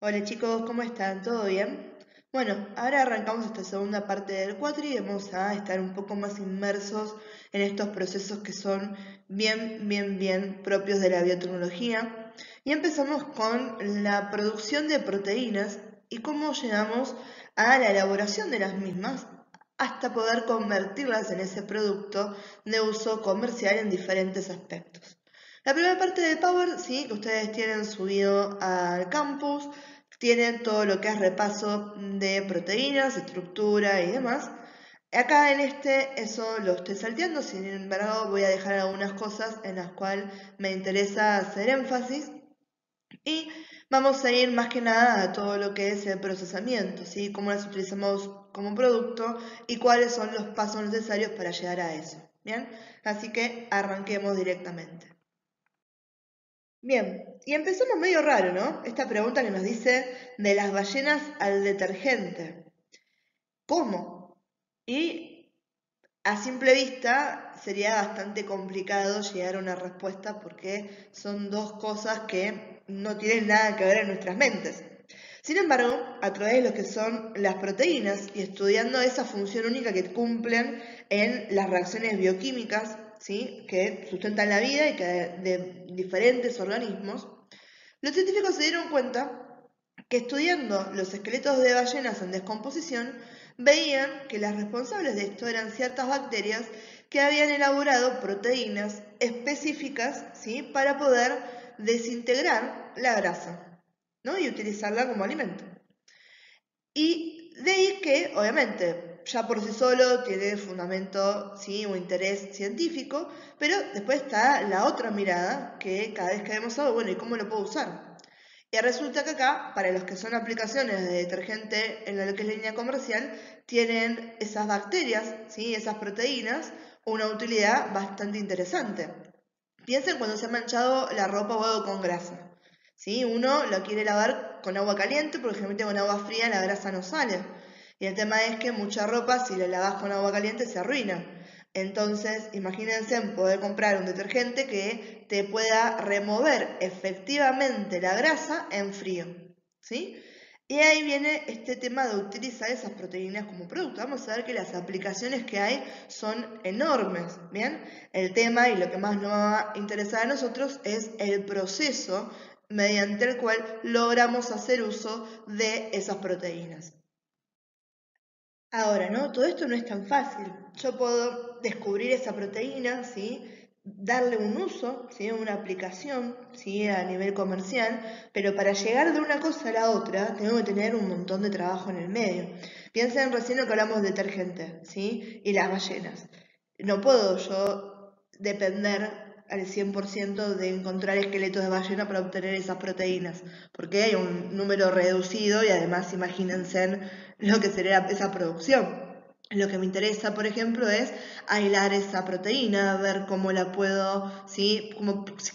Hola chicos, ¿cómo están? ¿Todo bien? Bueno, ahora arrancamos esta segunda parte del cuatri y vamos a estar un poco más inmersos en estos procesos que son bien propios de la biotecnología. Y empezamos con la producción de proteínas y cómo llegamos a la elaboración de las mismas hasta poder convertirlas en ese producto de uso comercial en diferentes aspectos. La primera parte del Power, sí, que ustedes tienen subido al campus, tienen todo lo que es repaso de proteínas, estructura y demás. Acá en eso lo estoy salteando, sin embargo voy a dejar algunas cosas en las cuales me interesa hacer énfasis y vamos a ir más que nada a todo lo que es el procesamiento, ¿sí? Cómo las utilizamos como producto y cuáles son los pasos necesarios para llegar a eso, ¿bien? Así que arranquemos directamente. Bien, y empezamos medio raro, ¿no? Esta pregunta que nos dice de las ballenas al detergente. ¿Cómo? Y a simple vista sería bastante complicado llegar a una respuesta porque son dos cosas que no tienen nada que ver en nuestras mentes. Sin embargo, a través de lo que son las proteínas y estudiando esa función única que cumplen en las reacciones bioquímicas, ¿sí? Que sustentan la vida y que de diferentes organismos, los científicos se dieron cuenta que estudiando los esqueletos de ballenas en descomposición, veían que las responsables de esto eran ciertas bacterias que habían elaborado proteínas específicas, ¿sí? Para poder desintegrar la grasa, ¿no? Y utilizarla como alimento. Y de ahí que, obviamente, ya por sí solo tiene fundamento, sí, o interés científico, pero después está la otra mirada, que cada vez que vemos algo, bueno, ¿y cómo lo puedo usar? Y resulta que acá, para los que son aplicaciones de detergente en lo que es línea comercial, tienen esas bacterias, ¿sí? Esas proteínas, una utilidad bastante interesante. Piensen cuando se ha manchado la ropa o algo con grasa. ¿Sí? Uno lo quiere lavar con agua caliente porque generalmente con agua fría la grasa no sale. Y el tema es que mucha ropa, si la lavas con agua caliente, se arruina. Entonces, imagínense en poder comprar un detergente que te pueda remover efectivamente la grasa en frío. ¿Sí? Y ahí viene este tema de utilizar esas proteínas como producto. Vamos a ver que las aplicaciones que hay son enormes, ¿bien? El tema y lo que más nos va a interesar a nosotros es el proceso mediante el cual logramos hacer uso de esas proteínas. Ahora, ¿no? Todo esto no es tan fácil. Yo puedo descubrir esa proteína, ¿sí? Darle un uso, ¿sí? Una aplicación, ¿sí? A nivel comercial, pero para llegar de una cosa a la otra tengo que tener un montón de trabajo en el medio. Piensen recién lo que hablamos de detergente, ¿sí? Y las ballenas. No puedo yo depender al 100% de encontrar esqueletos de ballena para obtener esas proteínas, porque hay un número reducido y además imagínense lo que sería esa producción. Lo que me interesa, por ejemplo, es aislar esa proteína, ver cómo la puedo, ¿sí?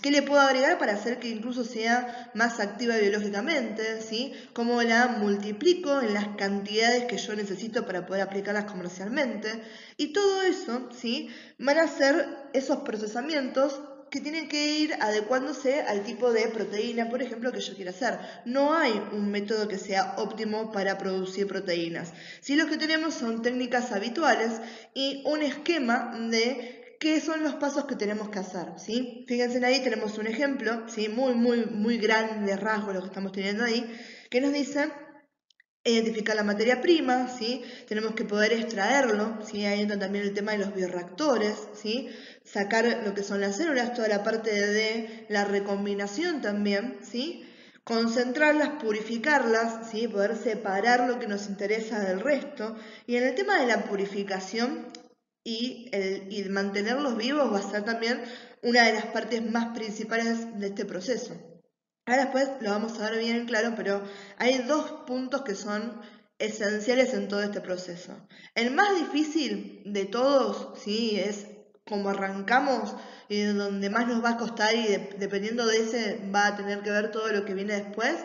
¿Qué le puedo agregar para hacer que incluso sea más activa biológicamente, ¿sí? Cómo la multiplico en las cantidades que yo necesito para poder aplicarlas comercialmente. Y todo eso, ¿sí? Van a ser esos procesamientos que tienen que ir adecuándose al tipo de proteína, por ejemplo, que yo quiera hacer. No hay un método que sea óptimo para producir proteínas. Si lo que tenemos son técnicas habituales y un esquema de qué son los pasos que tenemos que hacer, ¿sí? Fíjense ahí, tenemos un ejemplo, ¿sí? Muy grande rasgo lo que estamos teniendo ahí, que nos dice identificar la materia prima, ¿sí? Tenemos que poder extraerlo, ¿sí? Ahí entra también el tema de los bioreactores, ¿sí? Sacar lo que son las células, toda la parte de la recombinación también, ¿sí? Concentrarlas, purificarlas, ¿sí? Poder separar lo que nos interesa del resto. Y en el tema de la purificación y mantenerlos vivos va a ser también una de las partes más principales de este proceso. Ahora después lo vamos a ver bien claro, pero hay dos puntos que son esenciales en todo este proceso. El más difícil de todos, ¿sí? Es como arrancamos y de donde más nos va a costar y dependiendo de ese va a tener que ver todo lo que viene después,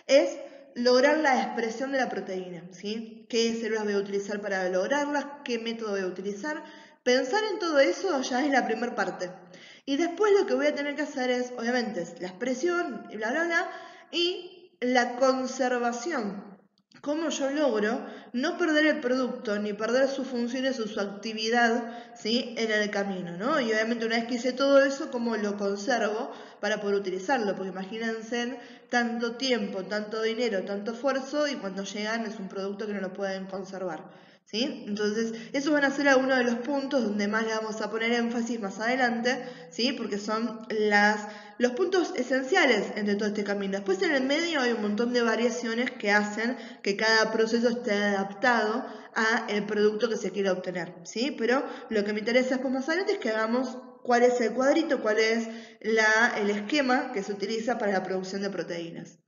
es lograr la expresión de la proteína, ¿sí? ¿Qué células voy a utilizar para lograrlas? ¿Qué método voy a utilizar? Pensar en todo eso ya es la primera parte. Y después lo que voy a tener que hacer es, obviamente, es la expresión y bla, bla, bla, y la conservación. ¿Cómo yo logro no perder el producto ni perder sus funciones o su actividad, ¿sí?, en el camino, ¿no? Y obviamente una vez que hice todo eso, ¿cómo lo conservo para poder utilizarlo? Porque imagínense tanto tiempo, tanto dinero, tanto esfuerzo y cuando llegan es un producto que no lo pueden conservar, ¿sí? Entonces, esos van a ser algunos de los puntos donde más le vamos a poner énfasis más adelante, ¿sí? Porque son los puntos esenciales entre todo este camino. Después en el medio hay un montón de variaciones que hacen que cada proceso esté adaptado a el producto que se quiera obtener, ¿sí? Pero lo que me interesa después más adelante es que hagamos cuál es el cuadrito, cuál es el esquema que se utiliza para la producción de proteínas.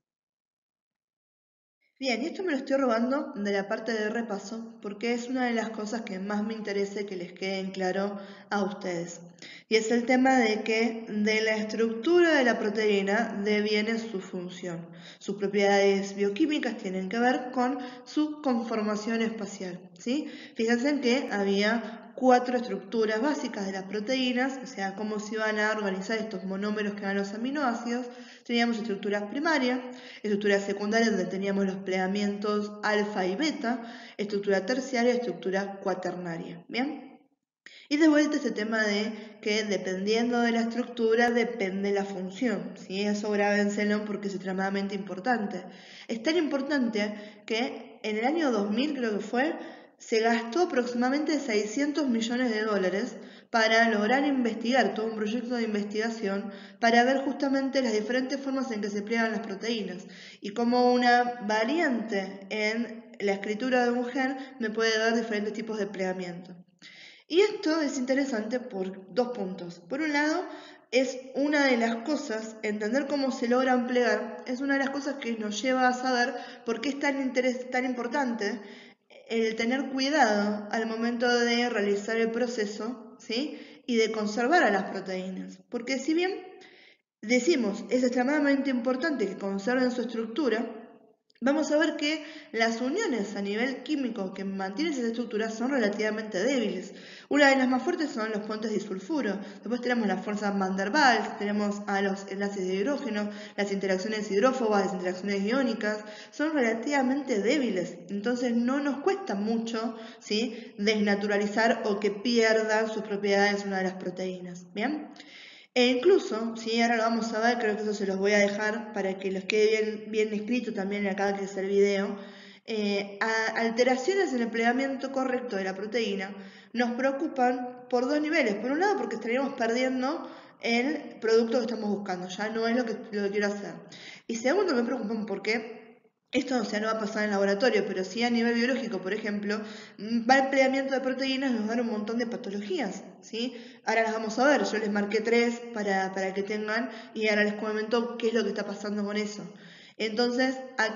Bien, y esto me lo estoy robando de la parte de repaso porque es una de las cosas que más me interesa que les quede en claro a ustedes. Y es el tema de que de la estructura de la proteína deviene su función. Sus propiedades bioquímicas tienen que ver con su conformación espacial, ¿sí? Fíjense en que había 4 estructuras básicas de las proteínas, o sea, cómo se iban a organizar estos monómeros que eran los aminoácidos. Teníamos estructuras primarias, estructura secundaria donde teníamos los plegamientos alfa y beta, estructura terciaria, estructura cuaternaria, ¿bien? Y de vuelta este tema de que dependiendo de la estructura depende la función, ¿sí? Eso grábenselo porque es extremadamente importante. Es tan importante que en el año 2000 creo que fue, se gastó aproximadamente 600 millones de dólares para lograr investigar, todo un proyecto de investigación, para ver justamente las diferentes formas en que se pliegan las proteínas y cómo una variante en la escritura de un gen me puede dar diferentes tipos de plegamiento. Y esto es interesante por 2 puntos. Por un lado, es una de las cosas, entender cómo se logran plegar, es una de las cosas que nos lleva a saber por qué es tan importante el tener cuidado al momento de realizar el proceso, ¿sí? Y de conservar a las proteínas. Porque si bien decimos es extremadamente importante que conserven su estructura, vamos a ver que las uniones a nivel químico que mantienen esa estructura son relativamente débiles. Una de las más fuertes son los puentes disulfuro. Después tenemos las fuerzas Van der Waals, tenemos a los enlaces de hidrógeno, las interacciones hidrófobas, las interacciones iónicas, son relativamente débiles. Entonces no nos cuesta mucho, ¿sí?, desnaturalizar o que pierdan sus propiedades una de las proteínas. ¿Bien? E incluso, si ahora lo vamos a ver, creo que eso se los voy a dejar para que los quede bien escrito también acá que es el video, alteraciones en el plegamiento correcto de la proteína nos preocupan por 2 niveles. Por un lado, porque estaríamos perdiendo el producto que estamos buscando, ya no es lo que quiero hacer. Y segundo, me preocupan porque esto, o sea, no va a pasar en laboratorio, pero sí a nivel biológico, por ejemplo, va el plegamiento de proteínas nos da un montón de patologías, ¿sí? Ahora las vamos a ver, yo les marqué 3 para que tengan y ahora les comento qué es lo que está pasando con eso. Entonces, ¿a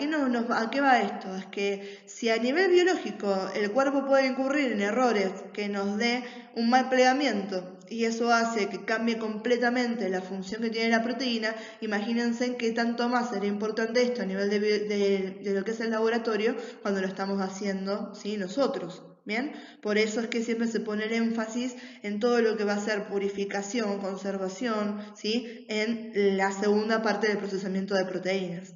qué va esto? Es que si a nivel biológico el cuerpo puede incurrir en errores que nos dé un mal plegamiento y eso hace que cambie completamente la función que tiene la proteína, imagínense en qué tanto más sería importante esto a nivel de lo que es el laboratorio cuando lo estamos haciendo, ¿sí?, nosotros. ¿Bien? Por eso es que siempre se pone el énfasis en todo lo que va a ser purificación, conservación, ¿sí?, en la segunda parte del procesamiento de proteínas.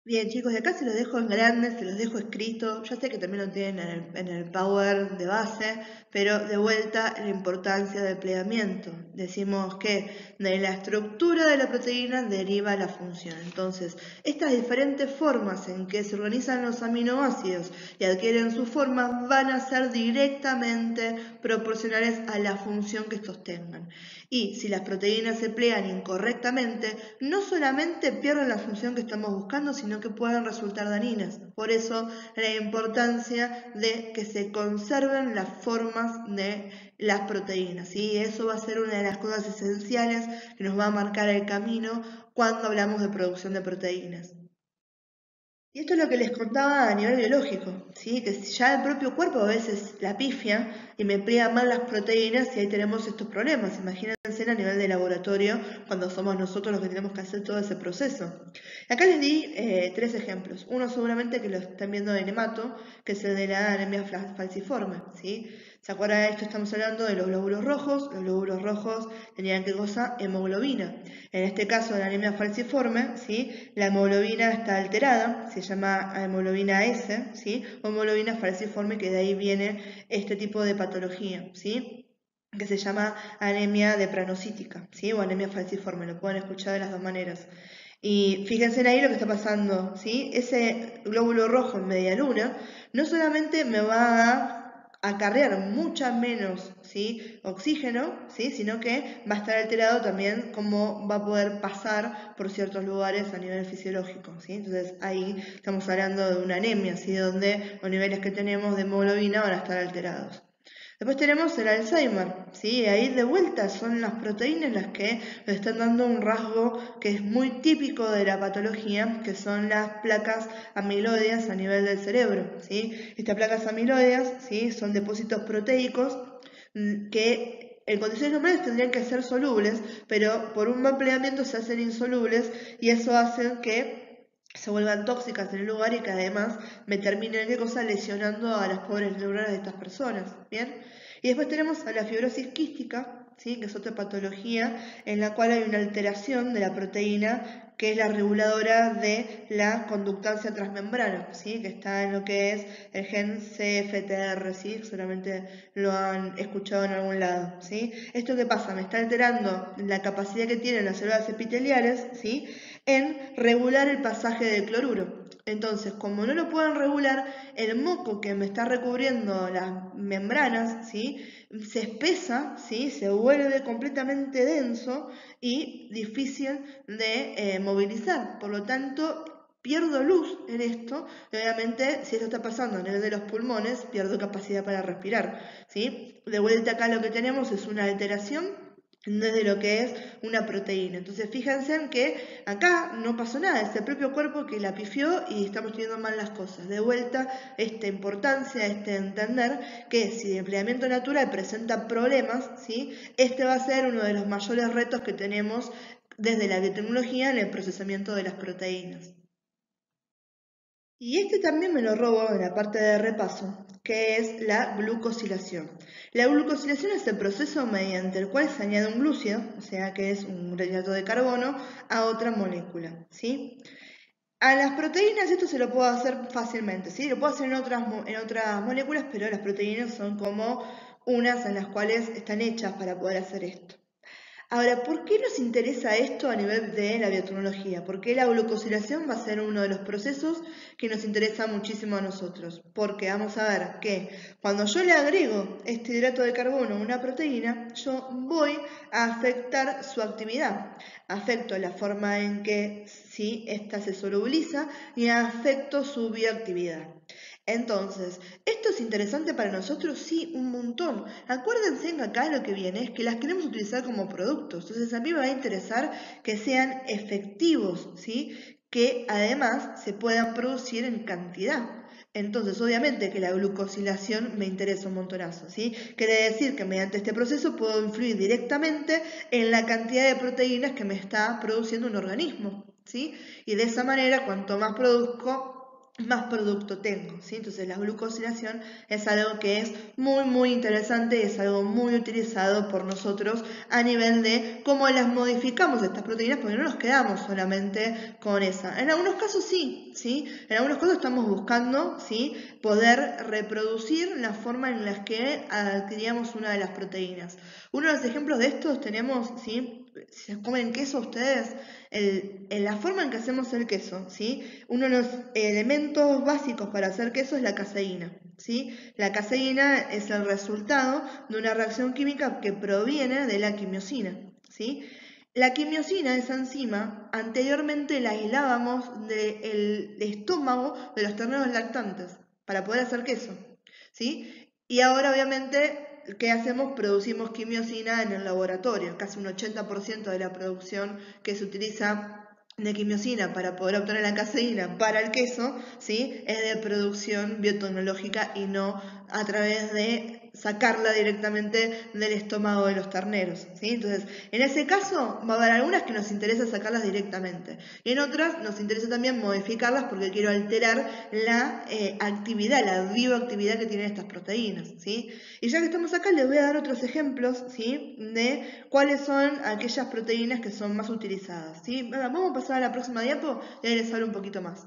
Bien, chicos, de acá se los dejo en grande, se los dejo escrito. Ya sé que también lo tienen en el Power de base, pero de vuelta la importancia del plegamiento. Decimos que de la estructura de la proteína deriva la función. Entonces, estas diferentes formas en que se organizan los aminoácidos y adquieren su forma van a ser directamente proporcionales a la función que estos tengan. Y si las proteínas se plegan incorrectamente, no solamente pierden la función que estamos buscando, sino que pueden resultar dañinas. Por eso la importancia de que se conserven las formas de las proteínas. Y eso va a ser una de las cosas esenciales que nos va a marcar el camino cuando hablamos de producción de proteínas. Y esto es lo que les contaba a nivel biológico, ¿sí? Que ya el propio cuerpo a veces la pifia y me pliega mal las proteínas y ahí tenemos estos problemas. Imagínense a nivel de laboratorio cuando somos nosotros los que tenemos que hacer todo ese proceso. Acá les di 3 ejemplos. Uno seguramente que lo están viendo en hemato, que es el de la anemia falciforme, ¿sí? ¿Se acuerdan de esto? Estamos hablando de los glóbulos rojos. Los glóbulos rojos tenían ¿qué cosa? Hemoglobina. En este caso, de la anemia falciforme, ¿sí? La hemoglobina está alterada, se llama hemoglobina S, ¿sí? O hemoglobina falciforme, que de ahí viene este tipo de patología, ¿sí? Que se llama anemia depranocítica, ¿sí? O anemia falciforme, lo pueden escuchar de las dos maneras. Y fíjense ahí lo que está pasando, ¿sí? Ese glóbulo rojo en media luna no solamente me va a acarrear mucha menos, ¿sí? Oxígeno, ¿sí? Sino que va a estar alterado también cómo va a poder pasar por ciertos lugares a nivel fisiológico, ¿sí? Entonces ahí estamos hablando de una anemia, ¿sí? Donde los niveles que tenemos de hemoglobina van a estar alterados. Después tenemos el Alzheimer, ¿sí? Ahí de vuelta son las proteínas las que nos están dando un rasgo que es muy típico de la patología, que son las placas amiloideas a nivel del cerebro, ¿sí? Estas placas amiloideas, ¿sí? Son depósitos proteicos que en condiciones normales tendrían que ser solubles, pero por un empleamiento se hacen insolubles y eso hace que se vuelvan tóxicas en el lugar y que además me terminen lesionando a las pobres neuronas de estas personas, ¿bien? Y después tenemos a la fibrosis quística, ¿sí? Que es otra patología en la cual hay una alteración de la proteína que es la reguladora de la conductancia transmembrana, ¿sí? Que está en lo que es el gen CFTR, ¿sí? Seguramente lo han escuchado en algún lado, ¿sí? ¿Esto qué pasa? Me está alterando la capacidad que tienen las células epiteliales, ¿sí? En regular el pasaje del cloruro. Entonces, como no lo pueden regular, el moco que me está recubriendo las membranas, ¿sí? Se espesa, ¿sí? Se vuelve completamente denso y difícil de movilizar. Por lo tanto, pierdo luz en esto y obviamente si esto está pasando a nivel de los pulmones, pierdo capacidad para respirar, ¿sí? De vuelta acá lo que tenemos es una alteración desde lo que es una proteína. Entonces fíjense en que acá no pasó nada, es el propio cuerpo que la pifió y estamos teniendo mal las cosas. De vuelta, esta importancia, entender que si el empleamiento natural presenta problemas, ¿sí? Este va a ser uno de los mayores retos que tenemos desde la biotecnología en el procesamiento de las proteínas. Y este también me lo robo en la parte de repaso, que es la glucosilación. La glucosilación es el proceso mediante el cual se añade un glúcido, o sea que es un hidrato de carbono, a otra molécula, ¿sí? A las proteínas esto se lo puedo hacer fácilmente, ¿sí? Lo puedo hacer en otras moléculas, pero las proteínas son como unas en las cuales están hechas para poder hacer esto. Ahora, ¿por qué nos interesa esto a nivel de la biotecnología? ¿Por qué la glucosilación va a ser uno de los procesos que nos interesa muchísimo a nosotros? Porque vamos a ver que cuando yo le agrego este hidrato de carbono a una proteína, yo voy a afectar su actividad. Afecto la forma en que si ésta se solubiliza y afecto su bioactividad. Entonces, ¿esto es interesante para nosotros? Sí, un montón. Acuérdense que acá lo que viene es que las queremos utilizar como productos. Entonces, a mí me va a interesar que sean efectivos, ¿sí? Que además se puedan producir en cantidad. Entonces, obviamente que la glucosilación me interesa un montonazo, ¿sí? Quiere decir que mediante este proceso puedo influir directamente en la cantidad de proteínas que me está produciendo un organismo, ¿sí? Y de esa manera, cuanto más produzco, más producto tengo, ¿sí? Entonces la glucosilación es algo que es muy interesante y es algo muy utilizado por nosotros a nivel de cómo las modificamos estas proteínas, porque no nos quedamos solamente con esa. En algunos casos sí, ¿sí? En algunos casos estamos buscando, ¿sí? Poder reproducir la forma en la que adquiríamos una de las proteínas. Uno de los ejemplos de estos tenemos, ¿sí? Si comen queso ustedes, la forma en que hacemos el queso, ¿sí? Uno de los elementos básicos para hacer queso es la caseína, ¿sí? La caseína es el resultado de una reacción química que proviene de la quimiosina, ¿sí? La quimiosina, esa enzima, anteriormente la aislábamos del estómago de los terneros lactantes para poder hacer queso, ¿sí? Y ahora obviamente, ¿qué hacemos? Producimos quimiosina en el laboratorio. Casi un 80% de la producción que se utiliza de quimiosina para poder obtener la caseína para el queso, ¿sí? Es de producción biotecnológica y no a través de sacarla directamente del estómago de los terneros, ¿sí? Entonces, en ese caso va a haber algunas que nos interesa sacarlas directamente y en otras nos interesa también modificarlas porque quiero alterar la actividad, la bioactividad que tienen estas proteínas, ¿sí? Y ya que estamos acá les voy a dar otros ejemplos, ¿sí? De cuáles son aquellas proteínas que son más utilizadas, ¿sí? Vamos a pasar a la próxima diapo y ahí les hablo un poquito más.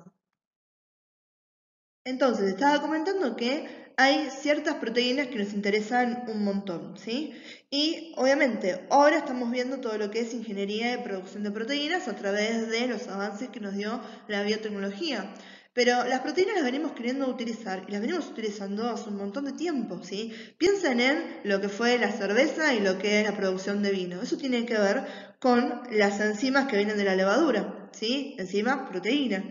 Entonces, estaba comentando que hay ciertas proteínas que nos interesan un montón, ¿sí? Y obviamente ahora estamos viendo todo lo que es ingeniería de producción de proteínas a través de los avances que nos dio la biotecnología. Pero las proteínas las venimos queriendo utilizar y las venimos utilizando hace un montón de tiempo, ¿sí? Piensen en lo que fue la cerveza y lo que es la producción de vino. Eso tiene que ver con las enzimas que vienen de la levadura, ¿sí? Enzimas, proteínas.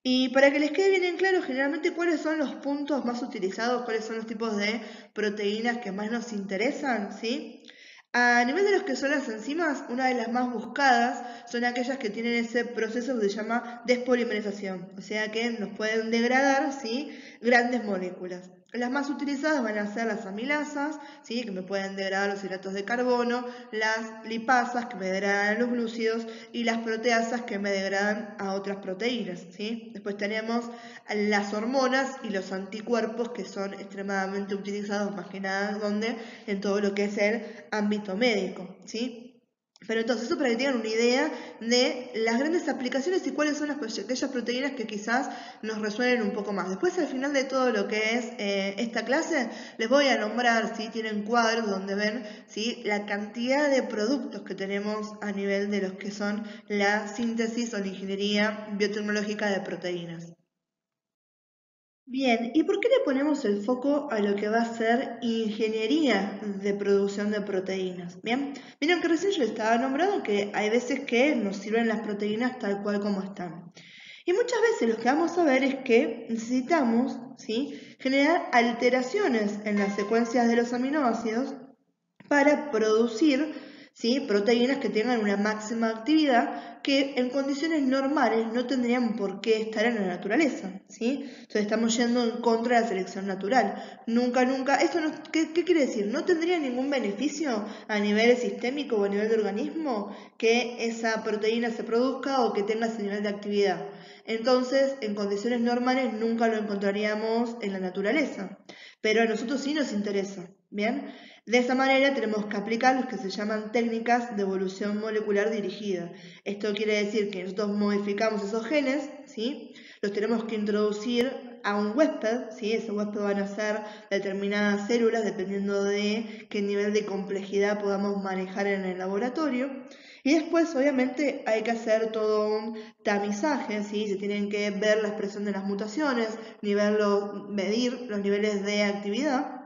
Y para que les quede bien en claro, generalmente cuáles son los puntos más utilizados, cuáles son los tipos de proteínas que más nos interesan, ¿sí? A nivel de los que son las enzimas, una de las más buscadas son aquellas que tienen ese proceso que se llama despolimerización, o sea que nos pueden degradar, ¿sí? Grandes moléculas. Las más utilizadas van a ser las amilasas, ¿sí? Que me pueden degradar los hidratos de carbono, las lipasas, que me degradan los glúcidos, y las proteasas, que me degradan a otras proteínas, ¿sí? Después tenemos las hormonas y los anticuerpos, que son extremadamente utilizados más que nada en todo lo que es el ámbito médico, ¿sí? Pero entonces, eso para que tengan una idea de las grandes aplicaciones y cuáles son aquellas proteínas que quizás nos resuenen un poco más. Después, al final de todo lo que es esta clase, les voy a nombrar, ¿sí? Tienen cuadros donde ven, ¿sí? La cantidad de productos que tenemos a nivel de los que son la síntesis o la ingeniería biotecnológica de proteínas. Bien, ¿y por qué le ponemos el foco a lo que va a ser ingeniería de producción de proteínas? Bien, miren que recién yo les estaba nombrando que hay veces que nos sirven las proteínas tal cual como están. Y muchas veces lo que vamos a ver es que necesitamos, ¿sí? Generar alteraciones en las secuencias de los aminoácidos para producir, ¿sí? Proteínas que tengan una máxima actividad que en condiciones normales no tendrían por qué estar en la naturaleza, ¿sí? Entonces estamos yendo en contra de la selección natural. Nunca, esto no, ¿qué quiere decir? No tendría ningún beneficio a nivel sistémico o a nivel de organismo que esa proteína se produzca o que tenga ese nivel de actividad. Entonces, en condiciones normales nunca lo encontraríamos en la naturaleza, pero a nosotros sí nos interesa, ¿bien? De esa manera tenemos que aplicar lo que se llaman técnicas de evolución molecular dirigida. Esto quiere decir que nosotros modificamos esos genes, ¿sí? Los tenemos que introducir a un huésped, ¿sí? Ese huésped van a ser determinadas células dependiendo de qué nivel de complejidad podamos manejar en el laboratorio. Y después, obviamente, hay que hacer todo un tamizaje, ¿sí? Se tienen que ver la expresión de las mutaciones, medir los niveles de actividad.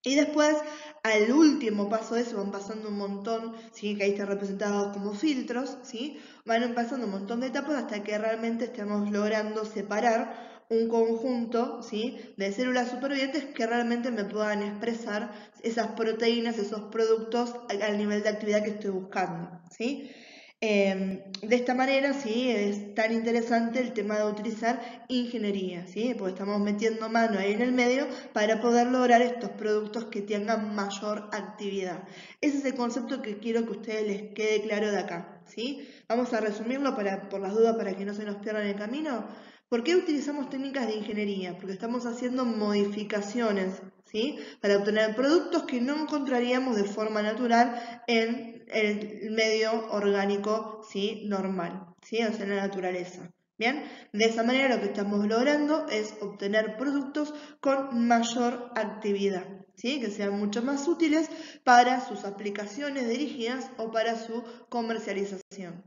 Y después, al último paso de eso, van pasando un montón, ¿sí? Que ahí están representados como filtros, ¿sí? Van pasando un montón de etapas hasta que realmente estemos logrando separar un conjunto, ¿sí? De células supervivientes que realmente me puedan expresar esas proteínas, esos productos al nivel de actividad que estoy buscando, ¿sí? De esta manera, sí, es tan interesante el tema de utilizar ingeniería, ¿sí? Porque estamos metiendo mano ahí en el medio para poder lograr estos productos que tengan mayor actividad. Ese es el concepto que quiero que a ustedes les quede claro de acá, ¿sí? Vamos a resumirlo por las dudas para que no se nos pierdan el camino. ¿Por qué utilizamos técnicas de ingeniería? Porque estamos haciendo modificaciones, ¿sí? Para obtener productos que no encontraríamos de forma natural en el medio orgánico, ¿sí? Normal, ¿sí? O sea, en la naturaleza. Bien, de esa manera lo que estamos logrando es obtener productos con mayor actividad, ¿sí? Que sean mucho más útiles para sus aplicaciones dirigidas o para su comercialización.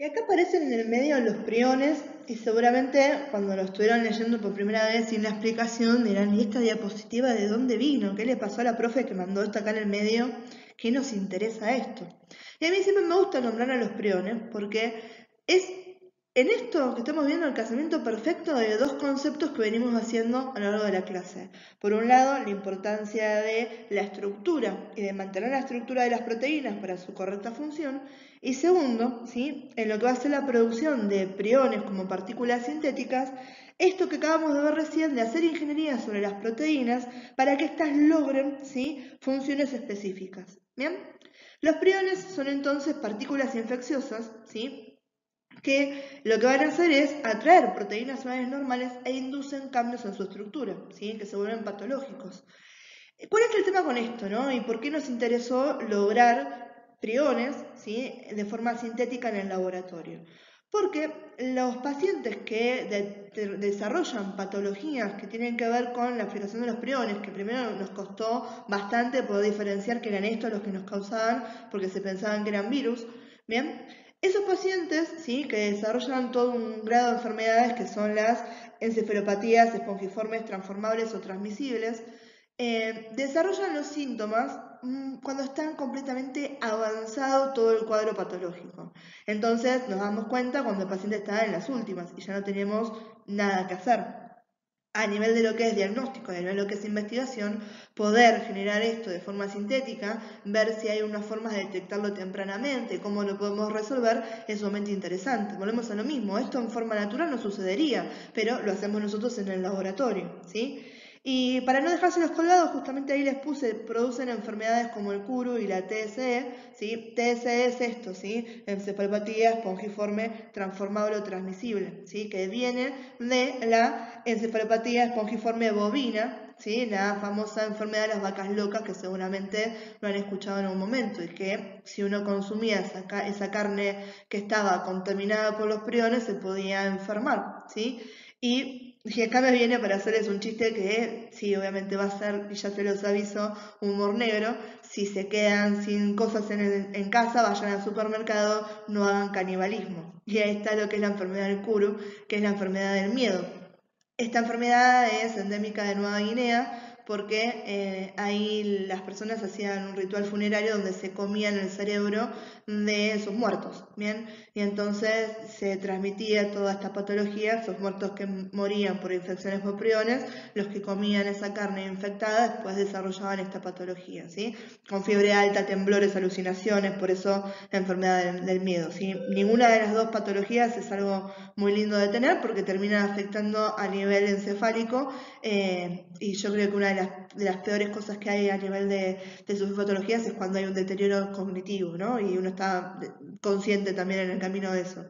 Y acá aparecen en el medio los priones y seguramente cuando lo estuvieron leyendo por primera vez sin la explicación dirán, ¿y esta diapositiva de dónde vino? ¿Qué le pasó a la profe que mandó esto acá en el medio? ¿Qué nos interesa esto? Y a mí siempre me gusta nombrar a los priones porque es en esto que estamos viendo el casamiento perfecto de dos conceptos que venimos haciendo a lo largo de la clase. Por un lado, la importancia de la estructura y de mantener la estructura de las proteínas para su correcta función. Y segundo, ¿sí? En lo que va a ser la producción de priones como partículas sintéticas, esto que acabamos de ver recién de hacer ingeniería sobre las proteínas para que éstas logren, ¿sí? Funciones específicas. ¿Bien? Los priones son entonces partículas infecciosas, ¿sí? Que lo que van a hacer es atraer proteínas humanas normales e inducen cambios en su estructura, ¿sí? Que se vuelven patológicos. ¿Cuál es el tema con esto, no? ¿Y por qué nos interesó lograr priones, ¿sí? De forma sintética en el laboratorio? Porque los pacientes que desarrollan patologías que tienen que ver con la fijación de los priones, que primero nos costó bastante poder diferenciar que eran estos los que nos causaban, porque se pensaban que eran virus, ¿bien? Esos pacientes, ¿sí? Que desarrollan todo un grado de enfermedades que son las encefalopatías espongiformes transformables o transmisibles, desarrollan los síntomas cuando están completamente avanzado todo el cuadro patológico. Entonces nos damos cuenta cuando el paciente está en las últimas y ya no tenemos nada que hacer. A nivel de lo que es diagnóstico, a nivel de lo que es investigación, poder generar esto de forma sintética, ver si hay una forma de detectarlo tempranamente, cómo lo podemos resolver, es sumamente interesante. Volvemos a lo mismo, esto en forma natural no sucedería, pero lo hacemos nosotros en el laboratorio, ¿sí? Y para no dejárselos colgados, justamente ahí les puse, producen enfermedades como el CURU y la TSE, ¿sí? TSE es esto, ¿sí? Encefalopatía espongiforme transformable o transmisible, ¿sí? Que viene de la encefalopatía espongiforme bovina, ¿sí? La famosa enfermedad de las vacas locas que seguramente lo han escuchado en un momento, y que si uno consumía esa carne que estaba contaminada por los priones se podía enfermar, ¿sí? Y acá me viene para hacerles un chiste que sí, obviamente va a ser, y ya se los aviso, humor negro. Si se quedan sin cosas en casa, vayan al supermercado, no hagan canibalismo. Y ahí está lo que es la enfermedad del Kuru, que es la enfermedad del miedo. Esta enfermedad es endémica de Nueva Guinea porque ahí las personas hacían un ritual funerario donde se comían el cerebro de sus muertos, ¿bien? Y entonces se transmitía toda esta patología, esos muertos que morían por infecciones por priones, los que comían esa carne infectada después desarrollaban esta patología, ¿sí? Con fiebre alta, temblores, alucinaciones, por eso la enfermedad del miedo, ¿sí? Ninguna de las dos patologías es algo muy lindo de tener porque termina afectando a nivel encefálico, y yo creo que una de las peores cosas que hay a nivel de sus patologías es cuando hay un deterioro cognitivo, ¿no? Y uno está consciente también en el camino de eso.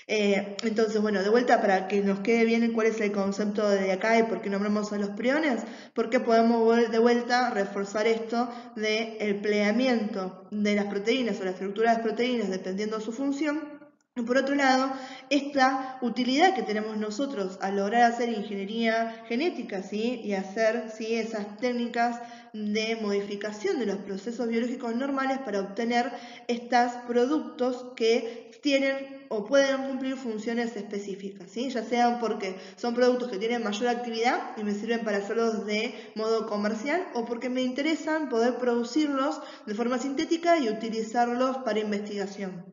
Entonces, bueno, de vuelta para que nos quede bien cuál es el concepto de acá y por qué nombramos a los priones, porque podemos de vuelta reforzar esto de el pleamiento de las proteínas o la estructura de las proteínas dependiendo de su función. Y por otro lado, esta utilidad que tenemos nosotros al lograr hacer ingeniería genética, ¿sí? Y hacer, ¿sí? Esas técnicas de modificación de los procesos biológicos normales para obtener estos productos que tienen o pueden cumplir funciones específicas, ¿sí? Ya sean porque son productos que tienen mayor actividad y me sirven para hacerlos de modo comercial, o porque me interesan poder producirlos de forma sintética y utilizarlos para investigación.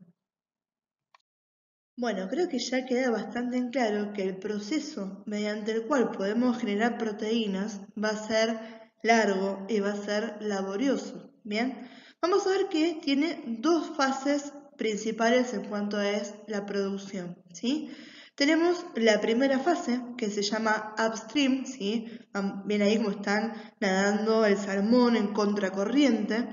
Bueno, creo que ya queda bastante en claro que el proceso mediante el cual podemos generar proteínas va a ser largo y va a ser laborioso. Bien, vamos a ver que tiene dos fases principales en cuanto es la producción, ¿sí? Tenemos la primera fase que se llama upstream, ¿sí? Ven ahí como están nadando el salmón en contracorriente.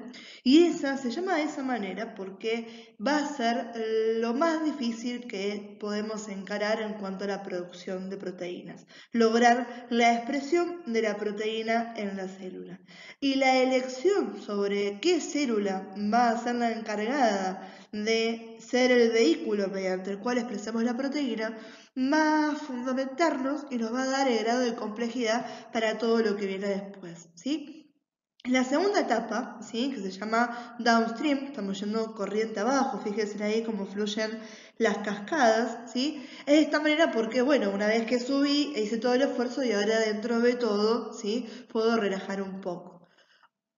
Y esa se llama de esa manera porque va a ser lo más difícil que podemos encarar en cuanto a la producción de proteínas. Lograr la expresión de la proteína en la célula. Y la elección sobre qué célula va a ser la encargada de ser el vehículo mediante el cual expresamos la proteína va a fundamentarnos y nos va a dar el grado de complejidad para todo lo que viene después, ¿sí? La segunda etapa, ¿sí? Que se llama downstream, estamos yendo corriente abajo, fíjense ahí cómo fluyen las cascadas, ¿sí? Es de esta manera porque, bueno, una vez que subí, hice todo el esfuerzo y ahora dentro de todo, ¿sí? Puedo relajar un poco.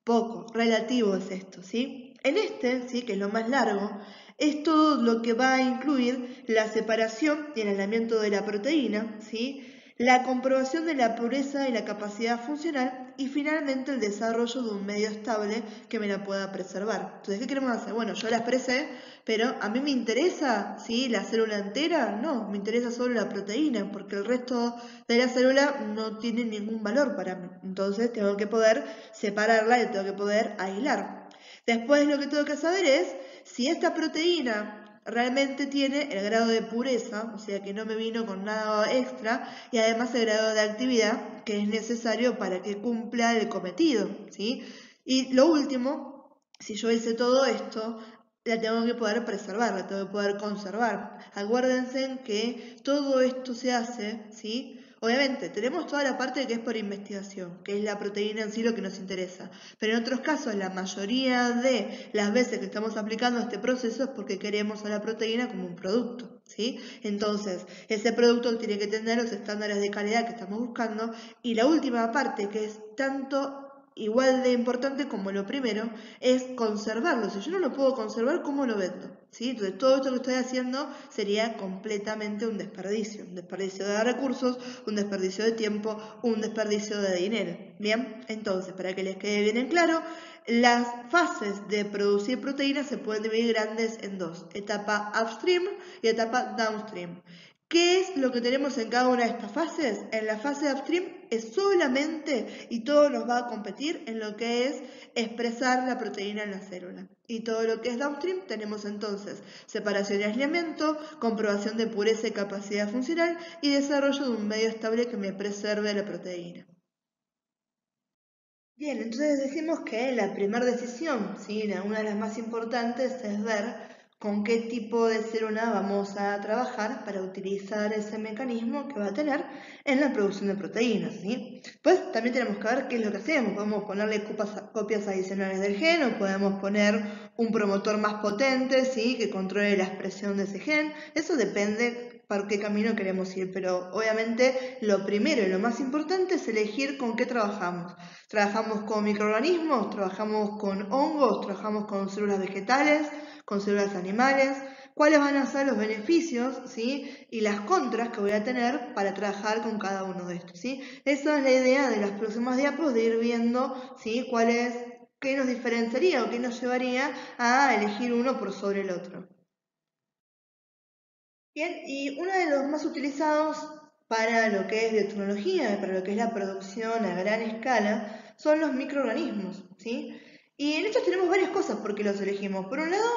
Poco, relativo es esto, ¿sí? En este, ¿sí? Que es lo más largo, es todo lo que va a incluir la separación y el aislamiento de la proteína, ¿sí? La comprobación de la pureza y la capacidad funcional y finalmente el desarrollo de un medio estable que me la pueda preservar. Entonces, ¿qué queremos hacer? Bueno, yo la expresé, pero ¿a mí me interesa, ¿sí?, la célula entera? No, me interesa solo la proteína, porque el resto de la célula no tiene ningún valor para mí. Entonces tengo que poder separarla y tengo que poder aislar. Después lo que tengo que saber es si esta proteína realmente tiene el grado de pureza, o sea que no me vino con nada extra, y además el grado de actividad que es necesario para que cumpla el cometido, ¿sí? Y lo último, si yo hice todo esto, la tengo que poder preservar, la tengo que poder conservar. Acuérdense que todo esto se hace, ¿sí? Obviamente, tenemos toda la parte que es por investigación, que es la proteína en sí lo que nos interesa. Pero en otros casos, la mayoría de las veces que estamos aplicando este proceso es porque queremos a la proteína como un producto, ¿sí? Entonces, ese producto tiene que tener los estándares de calidad que estamos buscando. Y la última parte, que es tanto igual de importante como lo primero, es conservarlo. Si yo no lo puedo conservar, ¿cómo lo vendo? ¿Sí? Entonces todo esto que estoy haciendo sería completamente un desperdicio de recursos, un desperdicio de tiempo, un desperdicio de dinero. Bien, entonces para que les quede bien en claro, las fases de producir proteínas se pueden dividir grandes en dos, etapa upstream y etapa downstream. ¿Qué es lo que tenemos en cada una de estas fases? En la fase upstream es solamente, y todo nos va a competir en lo que es expresar la proteína en la célula. Y todo lo que es downstream tenemos entonces separación y aislamiento, comprobación de pureza y capacidad funcional y desarrollo de un medio estable que me preserve la proteína. Bien, entonces decimos que la primera decisión, ¿sí?, una de las más importantes, es ver con qué tipo de célula vamos a trabajar para utilizar ese mecanismo que va a tener en la producción de proteínas, ¿sí? Pues también tenemos que ver qué es lo que hacemos. Podemos ponerle copias adicionales del gen o podemos poner un promotor más potente, ¿sí?, que controle la expresión de ese gen. Eso depende por qué camino queremos ir, pero obviamente lo primero y lo más importante es elegir con qué trabajamos. ¿Trabajamos con microorganismos? ¿Trabajamos con hongos? ¿Trabajamos con células vegetales? ¿Con células animales? ¿Cuáles van a ser los beneficios, ¿sí?, y las contras que voy a tener para trabajar con cada uno de estos, ¿sí? Esa es la idea de las próximas diapos, de ir viendo, ¿sí?, qué nos diferenciaría o qué nos llevaría a elegir uno por sobre el otro. Bien, y uno de los más utilizados para lo que es biotecnología, para lo que es la producción a gran escala, son los microorganismos, ¿sí? Y en estos tenemos varias cosas por qué los elegimos. Por un lado,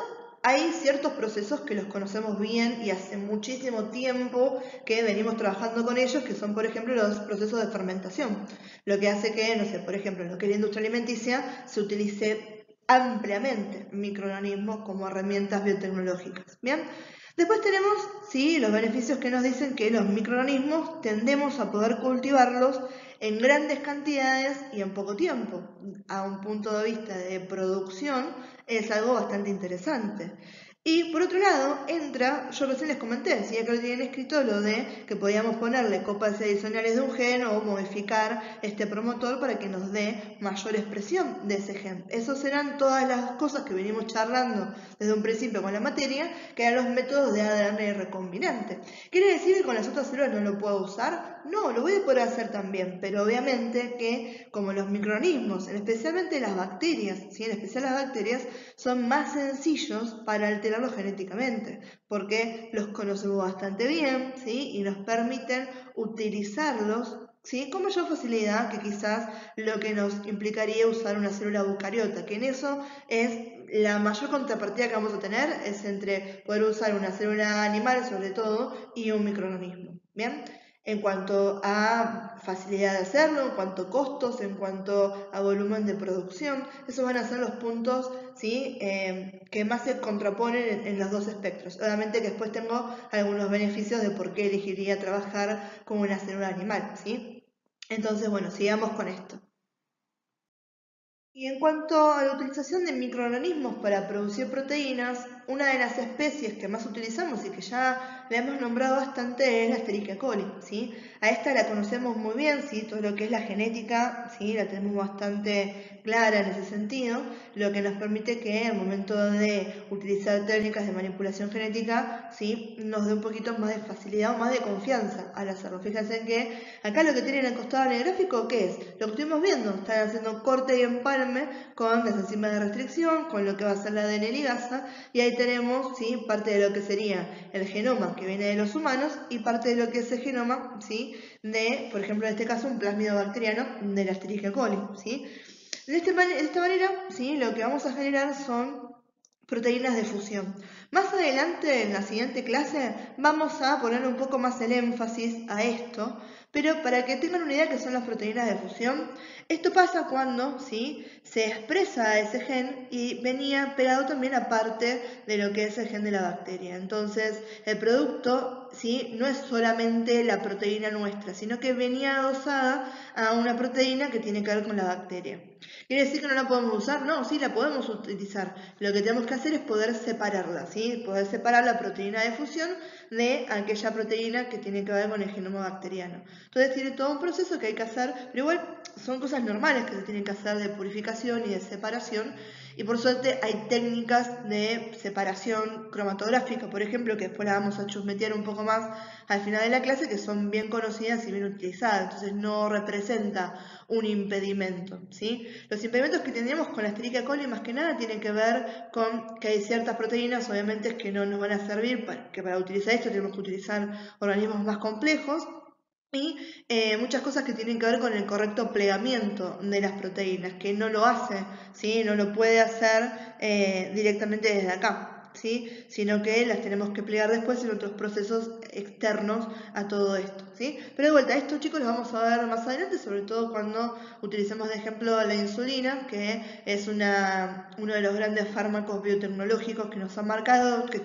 hay ciertos procesos que los conocemos bien y hace muchísimo tiempo que venimos trabajando con ellos, que son, por ejemplo, los procesos de fermentación. Lo que hace que, no sé, por ejemplo, en lo que es la industria alimenticia, se utilice ampliamente microorganismos como herramientas biotecnológicas. Bien, después tenemos, sí, los beneficios que nos dicen que los microorganismos tendemos a poder cultivarlos en grandes cantidades y en poco tiempo. A un punto de vista de producción es algo bastante interesante. Y por otro lado, yo recién les comenté, si acá lo tienen escrito, lo de que podíamos ponerle copas adicionales de un gen o modificar este promotor para que nos dé mayor expresión de ese gen. Esas eran todas las cosas que venimos charlando desde un principio con la materia, que eran los métodos de ADN recombinante. ¿Quiere decir que con las otras células no lo puedo usar? No, lo voy a poder hacer también, pero obviamente que como los microorganismos, especialmente las bacterias, ¿sí?, en especial las bacterias, son más sencillos para alterarlos genéticamente, porque los conocemos bastante bien, ¿sí?, y nos permiten utilizarlos, ¿sí?, con mayor facilidad que quizás lo que nos implicaría usar una célula eucariota, que en eso es la mayor contrapartida que vamos a tener, es entre poder usar una célula animal sobre todo y un microorganismo. Bien, en cuanto a facilidad de hacerlo, en cuanto a costos, en cuanto a volumen de producción, esos van a ser los puntos, ¿sí?, que más se contraponen en los dos espectros. Obviamente que después tengo algunos beneficios de por qué elegiría trabajar con una célula animal, ¿sí? Entonces, bueno, sigamos con esto. Y en cuanto a la utilización de microorganismos para producir proteínas, una de las especies que más utilizamos y que ya la hemos nombrado bastante es la Escherichia coli, ¿sí? A esta la conocemos muy bien, ¿sí? Todo lo que es la genética, ¿sí? La tenemos bastante clara en ese sentido, lo que nos permite que al momento de utilizar técnicas de manipulación genética, ¿sí? Nos dé un poquito más de facilidad o más de confianza al hacerlo. Fíjense que acá lo que tienen al costado en el gráfico, ¿qué es? Lo que estuvimos viendo, están haciendo corte y empalme con las enzimas de restricción, con lo que va a ser la ADN ligasa, y ahí tenemos, ¿sí? Parte de lo que sería el genoma que viene de los humanos y parte de lo que es el genoma, ¿sí? De, por ejemplo, en este caso, un plásmido bacteriano de la Escherichia coli, ¿sí? De esta manera, ¿sí? Lo que vamos a generar son proteínas de fusión. Más adelante, en la siguiente clase, vamos a poner un poco más el énfasis a esto, pero para que tengan una idea que son las proteínas de fusión, esto pasa cuando, ¿sí? Se expresa ese gen y venía pegado también a parte de lo que es el gen de la bacteria. Entonces, el producto, ¿sí? No es solamente la proteína nuestra, sino que venía adosada a una proteína que tiene que ver con la bacteria. ¿Quiere decir que no la podemos usar? No, sí la podemos utilizar. Lo que tenemos que hacer es poder separarla, ¿sí? Poder separar la proteína de fusión de aquella proteína que tiene que ver con el genoma bacteriano. Entonces tiene todo un proceso que hay que hacer, pero igual son cosas normales que se tienen que hacer de purificación y de separación. Y por suerte hay técnicas de separación cromatográfica, por ejemplo, que después la vamos a chusmetear un poco más al final de la clase, que son bien conocidas y bien utilizadas. Entonces no representa un impedimento, ¿sí? Los impedimentos que tendríamos con la Escherichia coli más que nada tienen que ver con que hay ciertas proteínas, obviamente, que no nos van a servir, que para utilizar esto tenemos que utilizar organismos más complejos, y muchas cosas que tienen que ver con el correcto plegamiento de las proteínas, que no lo hace, ¿sí? No lo puede hacer directamente desde acá, ¿sí? Sino que las tenemos que plegar después en otros procesos externos a todo esto, ¿sí? Pero de vuelta, esto chicos lo vamos a ver más adelante, sobre todo cuando utilicemos de ejemplo la insulina, que es uno de los grandes fármacos biotecnológicos que nos han marcado, que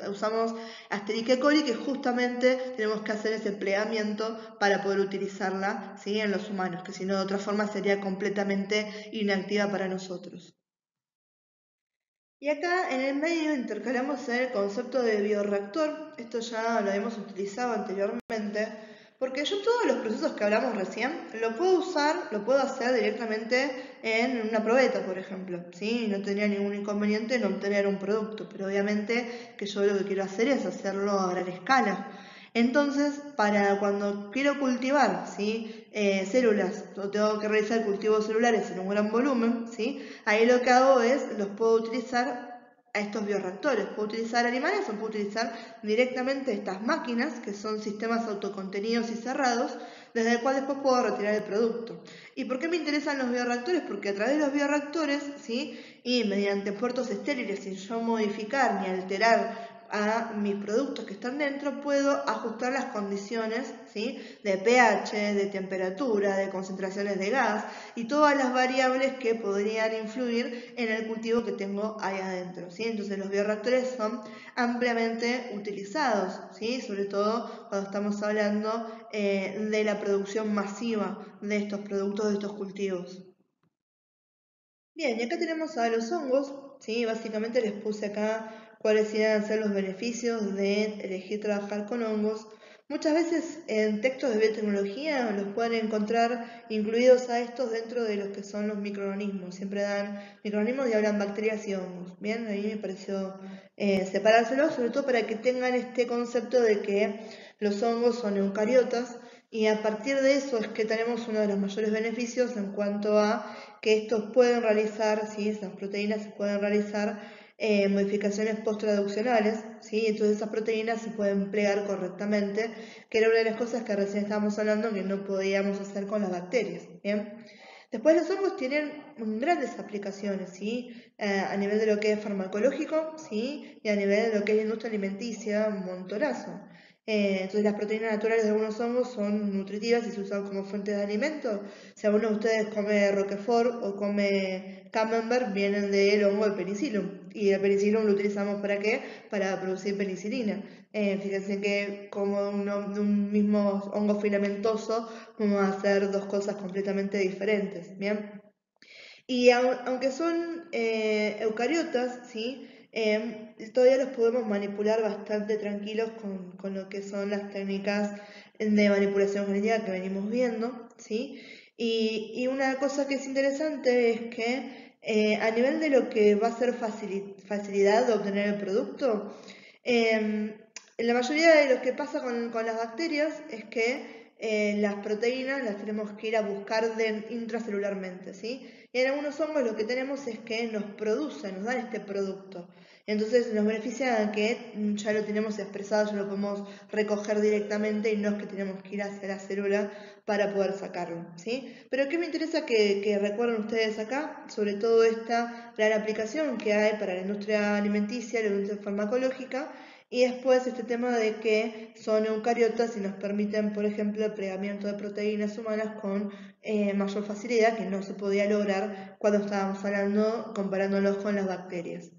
usamos Escherichia coli, que justamente tenemos que hacer ese plegamiento para poder utilizarla, ¿sí? En los humanos, que si no de otra forma sería completamente inactiva para nosotros. Y acá en el medio intercalamos el concepto de bioreactor, esto ya lo habíamos utilizado anteriormente, porque yo todos los procesos que hablamos recién lo puedo usar, lo puedo hacer directamente en una probeta, por ejemplo, ¿sí? No tendría ningún inconveniente en obtener un producto, pero obviamente que yo lo que quiero hacer es hacerlo a gran escala. Entonces, para cuando quiero cultivar, ¿sí? Células, o tengo que realizar cultivos celulares en un gran volumen, ¿sí? Ahí lo que hago es, los puedo utilizar a estos bioreactores. Puedo utilizar animales o puedo utilizar directamente estas máquinas, que son sistemas autocontenidos y cerrados, desde el cual después puedo retirar el producto. ¿Y por qué me interesan los bioreactores? Porque a través de los bioreactores, ¿sí? Y mediante puertos estériles, sin yo modificar ni alterar a mis productos que están dentro, puedo ajustar las condiciones, ¿sí? De pH, de temperatura, de concentraciones de gas y todas las variables que podrían influir en el cultivo que tengo ahí adentro, ¿sí? Entonces los bioreactores son ampliamente utilizados, ¿sí? Sobre todo cuando estamos hablando de la producción masiva de estos productos, de estos cultivos. Bien, y acá tenemos a los hongos, ¿sí? Básicamente les puse acá cuáles iban a ser los beneficios de elegir trabajar con hongos. Muchas veces en textos de biotecnología los pueden encontrar incluidos a estos dentro de los que son los microorganismos. Siempre dan microorganismos y hablan bacterias y hongos. Bien, a mí me pareció separárselos, sobre todo para que tengan este concepto de que los hongos son eucariotas y a partir de eso es que tenemos uno de los mayores beneficios en cuanto a que estos pueden realizar, ¿sí? Esas proteínas se pueden realizar modificaciones post-traduccionales, ¿sí? Entonces esas proteínas se pueden plegar correctamente, que era una de las cosas que recién estábamos hablando que no podíamos hacer con las bacterias, ¿bien? Después los hongos tienen grandes aplicaciones, ¿sí? A nivel de lo que es farmacológico, ¿sí? Y a nivel de lo que es industria alimenticia, un montonazo. Entonces las proteínas naturales de algunos hongos son nutritivas y se usan como fuente de alimento. Si alguno de ustedes come Roquefort o come Camembert, vienen del hongo de penicillium. Y el penicillium lo utilizamos ¿para qué? Para producir penicilina. Fíjense que como de un mismo hongo filamentoso vamos a hacer dos cosas completamente diferentes, ¿bien? Y aunque son eucariotas, ¿sí? todavía los podemos manipular bastante tranquilos con lo que son las técnicas de manipulación genética que venimos viendo, ¿sí? Y una cosa que es interesante es que a nivel de lo que va a ser facilidad de obtener el producto, en la mayoría de lo que pasa con las bacterias es que las proteínas las tenemos que ir a buscar intracelularmente, ¿sí? Y en algunos hongos lo que tenemos es que nos producen, nos dan este producto. Entonces nos beneficia que ya lo tenemos expresado, ya lo podemos recoger directamente y no es que tenemos que ir hacia la célula para poder sacarlo, ¿sí? Pero ¿qué me interesa que recuerden ustedes acá? Sobre todo esta gran aplicación que hay para la industria alimenticia, la industria farmacológica, y después este tema de que son eucariotas y nos permiten, por ejemplo, el plegamiento de proteínas humanas con mayor facilidad, que no se podía lograr cuando estábamos hablando, comparándolos con las bacterias.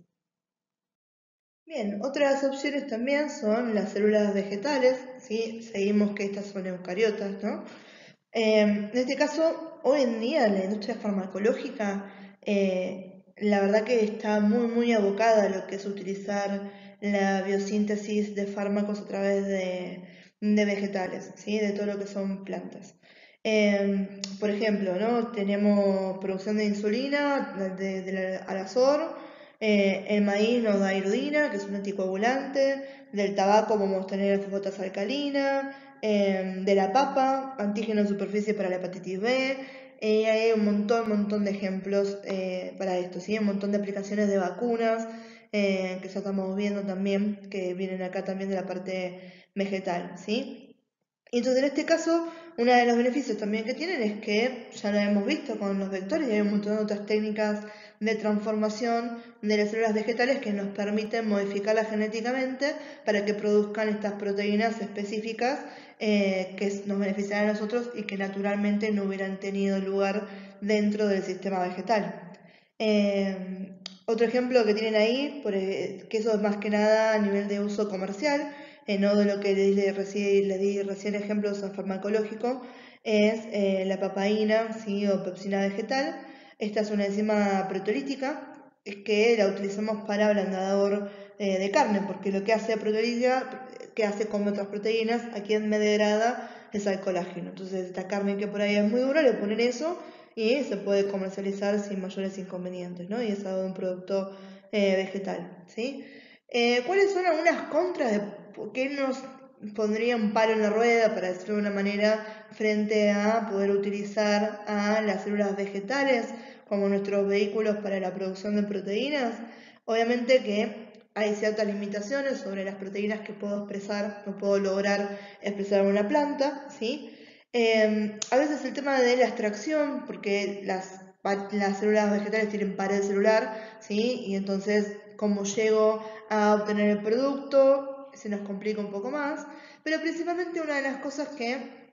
Bien, otras opciones también son las células vegetales, ¿sí? Seguimos que estas son eucariotas, ¿no? En este caso, hoy en día la industria farmacológica, la verdad que está muy abocada a lo que es utilizar la biosíntesis de fármacos a través de vegetales, ¿sí? De todo lo que son plantas. Por ejemplo, ¿no? Tenemos producción de insulina del Alazor, el maíz nos da iodina, que es un anticoagulante, del tabaco vamos a tener fosfatasa alcalina, de la papa, antígeno en superficie para la hepatitis B, hay un montón de ejemplos para esto, ¿sí? Un montón de aplicaciones de vacunas que ya estamos viendo también, que vienen acá también de la parte vegetal, ¿sí? Y entonces en este caso, uno de los beneficios también que tienen es que ya lo hemos visto con los vectores y hay un montón de otras técnicas de transformación de las células vegetales que nos permiten modificarlas genéticamente para que produzcan estas proteínas específicas que nos benefician a nosotros y que naturalmente no hubieran tenido lugar dentro del sistema vegetal. Otro ejemplo que tienen ahí, que eso es más que nada a nivel de uso comercial, no de lo que le di recién ejemplos a farmacológico, es la papaína, ¿sí? O pepsina vegetal. Esta es una enzima proteolítica que la utilizamos para ablandador de carne, porque lo que hace proteolítica, que hace con otras proteínas, aquí en vez de degrada es al colágeno. Entonces esta carne que por ahí es muy dura, le ponen eso y se puede comercializar sin mayores inconvenientes, ¿no? Y es algo de un producto vegetal, ¿sí? ¿Cuáles son algunas contras de por qué nos pondría un palo en la rueda, para decirlo de una manera, frente a poder utilizar a las células vegetales como nuestros vehículos para la producción de proteínas? Obviamente que hay ciertas limitaciones sobre las proteínas que puedo expresar, no puedo lograr expresar en una planta, ¿sí? A veces el tema de la extracción, porque las células vegetales tienen pared celular, ¿sí? Y entonces, como llego a obtener el producto, se nos complica un poco más. Pero principalmente una de las cosas que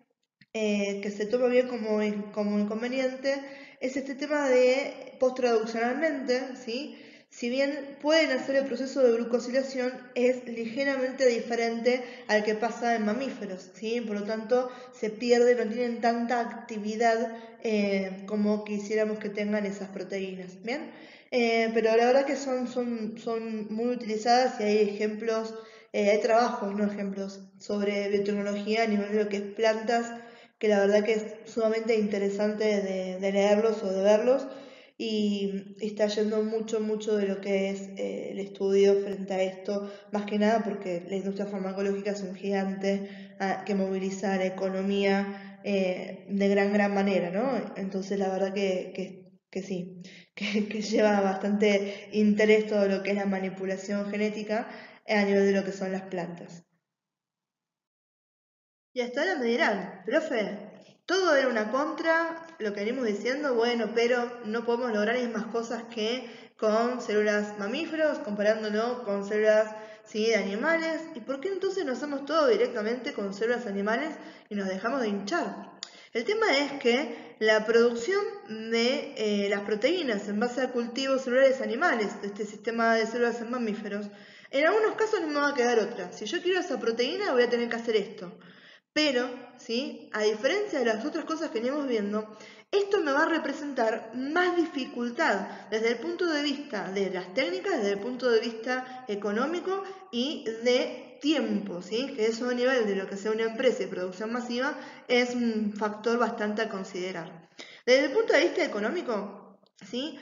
se toma bien como inconveniente es este tema de posttraduccionalmente, ¿sí? Si bien pueden hacer el proceso de glucosilación, es ligeramente diferente al que pasa en mamíferos, ¿sí? Por lo tanto, se pierde, no tienen tanta actividad como quisiéramos que tengan esas proteínas, ¿bien? Pero la verdad que son muy utilizadas y hay ejemplos, hay trabajos, no ejemplos, sobre biotecnología a nivel de lo que es plantas, que la verdad que es sumamente interesante de leerlos o de verlos y está yendo mucho de lo que es el estudio frente a esto, más que nada porque la industria farmacológica es un gigante que moviliza la economía de gran manera, ¿no? Entonces la verdad que sí, que lleva bastante interés todo lo que es la manipulación genética a nivel de lo que son las plantas. Y hasta ahora me dirán, profe, todo era una contra, lo que venimos diciendo, bueno, pero no podemos lograr las mismas cosas que con células mamíferos, comparándolo con células, ¿sí? De animales. ¿Y por qué entonces no hacemos todo directamente con células animales y nos dejamos de hinchar? El tema es que la producción de las proteínas en base a cultivos celulares animales, de este sistema de células en mamíferos, en algunos casos no me va a quedar otra. Si yo quiero esa proteína, voy a tener que hacer esto. Pero, ¿sí? A diferencia de las otras cosas que venimos viendo, esto me va a representar más dificultad desde el punto de vista de las técnicas, desde el punto de vista económico y de tiempo, ¿sí? Que eso a nivel de lo que sea una empresa y producción masiva es un factor bastante a considerar. Desde el punto de vista económico, ¿sí?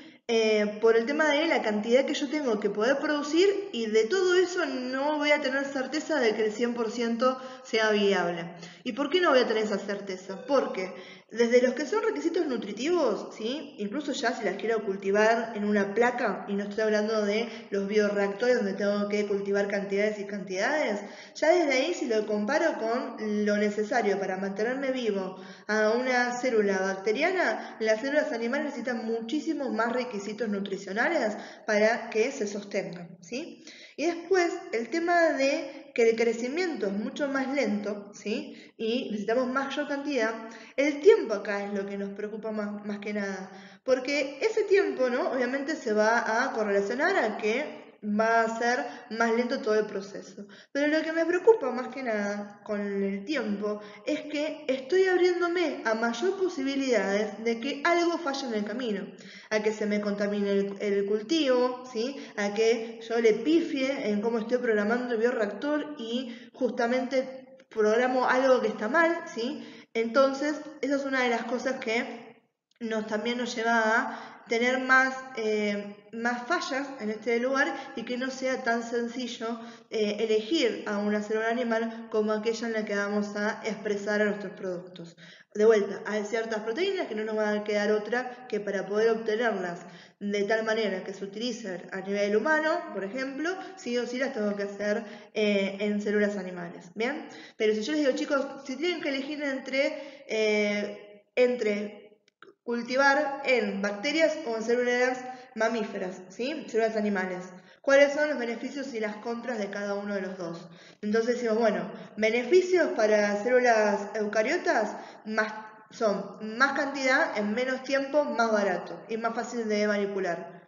Por el tema de la cantidad que yo tengo que poder producir y de todo eso no voy a tener certeza de que el 100% sea viable. ¿Y por qué no voy a tener esa certeza? Porque desde los que son requisitos nutritivos, ¿sí? Incluso ya si las quiero cultivar en una placa, y no estoy hablando de los bioreactores donde tengo que cultivar cantidades y cantidades, ya desde ahí si lo comparo con lo necesario para mantenerme vivo a una célula bacteriana, las células animales necesitan muchísimos más requisitos nutricionales para que se sostengan, ¿sí? Y después el tema de que el crecimiento es mucho más lento, ¿sí? Y necesitamos mayor cantidad, el tiempo acá es lo que nos preocupa más que nada, porque ese tiempo, ¿no? Obviamente se va a correlacionar a que va a ser más lento todo el proceso. Pero lo que me preocupa más que nada con el tiempo es que estoy abriéndome a mayor posibilidades de que algo falle en el camino, a que se me contamine el cultivo, ¿sí? A que yo le pifie en cómo estoy programando el bioreactor y justamente programo algo que está mal, ¿sí? Entonces, esa es una de las cosas que también nos lleva a tener más fallas en este lugar y que no sea tan sencillo elegir a una célula animal como aquella en la que vamos a expresar a nuestros productos. De vuelta, hay ciertas proteínas que no nos van a quedar otra que para poder obtenerlas de tal manera que se utilicen a nivel humano, por ejemplo, sí o sí las tengo que hacer en células animales, ¿bien? Pero si yo les digo, chicos, si tienen que elegir entre cultivar en bacterias o en células mamíferas, ¿sí? Células animales. ¿Cuáles son los beneficios y las contras de cada uno de los dos? Entonces decimos, bueno, beneficios para células eucariotas son más cantidad en menos tiempo, más barato y más fácil de manipular.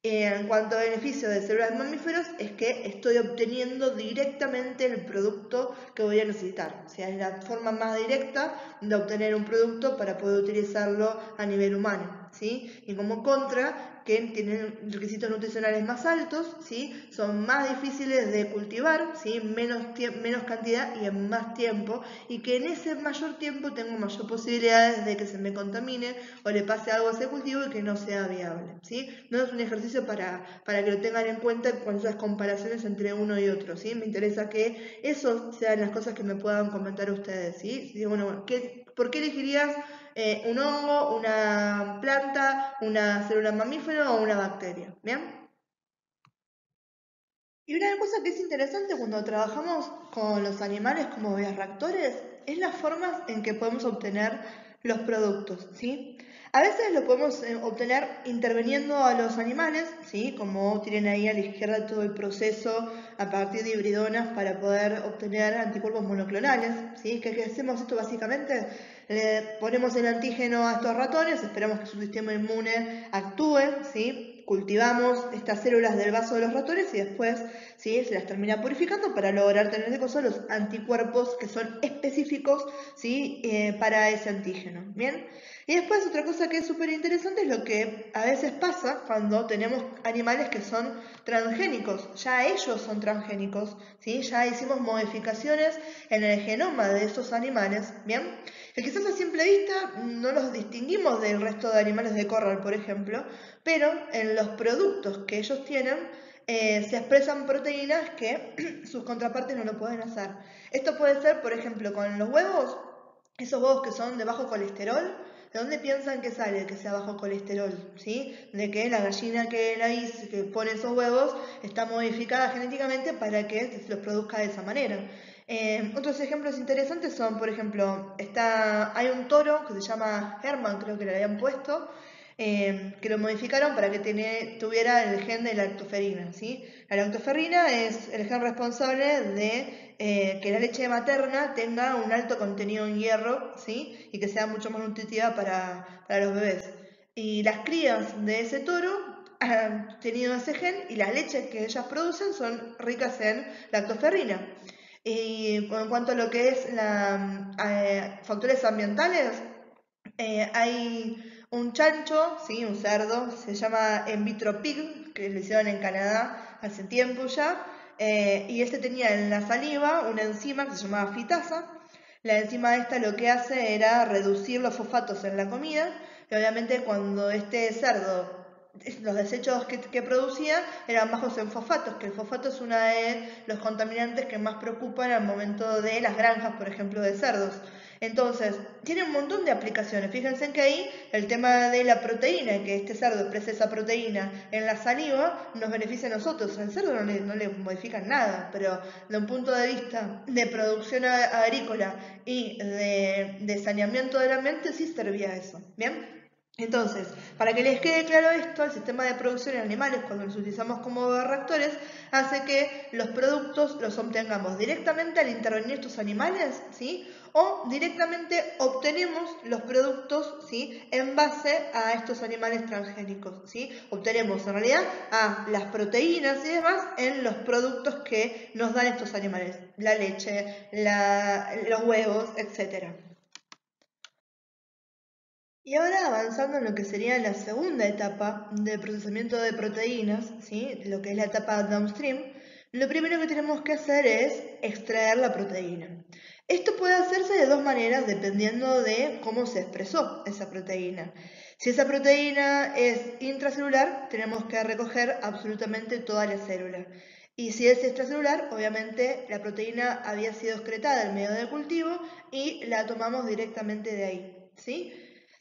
En cuanto a beneficios de células de mamíferos, es que estoy obteniendo directamente el producto que voy a necesitar. O sea, es la forma más directa de obtener un producto para poder utilizarlo a nivel humano, ¿sí? Y como contra, que tienen requisitos nutricionales más altos, ¿sí? Son más difíciles de cultivar, ¿sí? Menos cantidad y en más tiempo, y que en ese mayor tiempo tengo mayor posibilidades de que se me contamine o le pase algo a ese cultivo y que no sea viable, ¿sí? No es un ejercicio para que lo tengan en cuenta con esas comparaciones entre uno y otro, ¿sí? Me interesa que eso sean las cosas que me puedan comentar ustedes, ¿sí? Bueno, ¿por qué elegirías un hongo, una planta, una célula mamífera o una bacteria? ¿Bien? Y una cosa que es interesante cuando trabajamos con los animales como bioreactores es las formas en que podemos obtener los productos, ¿sí? A veces lo podemos obtener interviniendo a los animales, ¿sí? Como tienen ahí a la izquierda todo el proceso a partir de hibridonas para poder obtener anticuerpos monoclonales, ¿sí? ¿Qué hacemos esto básicamente? Le ponemos el antígeno a estos ratones, esperamos que su sistema inmune actúe, ¿sí? Cultivamos estas células del vaso de los ratones y después, ¿sí? Se las termina purificando para lograr tener los anticuerpos que son específicos, ¿sí? Para ese antígeno, ¿bien? Y después otra cosa que es súper interesante es lo que a veces pasa cuando tenemos animales que son transgénicos. Ya ellos son transgénicos, ¿sí? Ya hicimos modificaciones en el genoma de esos animales, ¿bien? Que quizás a simple vista no los distinguimos del resto de animales de corral, por ejemplo, pero en los productos que ellos tienen se expresan proteínas que sus contrapartes no lo pueden hacer. Esto puede ser, por ejemplo, con los huevos, esos huevos que son de bajo colesterol. ¿De dónde piensan que sale que sea bajo colesterol? ¿Sí? De que la gallina que pone esos huevos está modificada genéticamente para que se los produzca de esa manera. Otros ejemplos interesantes son, por ejemplo, hay un toro que se llama Herman, creo que le habían puesto, que lo modificaron para que tuviera el gen de lactoferrina, ¿sí? La lactoferrina es el gen responsable de que la leche materna tenga un alto contenido en hierro, ¿sí? Y que sea mucho más nutritiva para los bebés. Y las crías de ese toro han tenido ese gen y las leches que ellas producen son ricas en lactoferrina. Y en cuanto a lo que es factores ambientales, hay un chancho, ¿sí? Un cerdo, se llama in vitro pig, que lo hicieron en Canadá hace tiempo ya, y este tenía en la saliva una enzima que se llamaba fitasa. La enzima esta lo que hace era reducir los fosfatos en la comida, y obviamente cuando este cerdo, los desechos que producía eran bajos en fosfatos, que el fosfato es uno de los contaminantes que más preocupan al momento de las granjas, por ejemplo, de cerdos. Entonces, tiene un montón de aplicaciones. Fíjense que ahí el tema de la proteína, que este cerdo exprese esa proteína en la saliva, nos beneficia a nosotros. Al cerdo no le modifican nada, pero de un punto de vista de producción agrícola y de saneamiento del ambiente, sí servía eso. ¿Bien? Entonces, para que les quede claro esto, el sistema de producción en animales, cuando los utilizamos como reactores, hace que los productos los obtengamos directamente al intervenir estos animales, ¿sí? O directamente obtenemos los productos, ¿sí? En base a estos animales transgénicos, ¿sí? Obtenemos en realidad a las proteínas y demás en los productos que nos dan estos animales, la leche, los huevos, etcétera. Y ahora avanzando en lo que sería la segunda etapa del procesamiento de proteínas, ¿sí? Lo que es la etapa downstream, lo primero que tenemos que hacer es extraer la proteína. Esto puede hacerse de dos maneras dependiendo de cómo se expresó esa proteína. Si esa proteína es intracelular, tenemos que recoger absolutamente toda la célula. Y si es extracelular, obviamente la proteína había sido excretada en medio del cultivo y la tomamos directamente de ahí, ¿sí?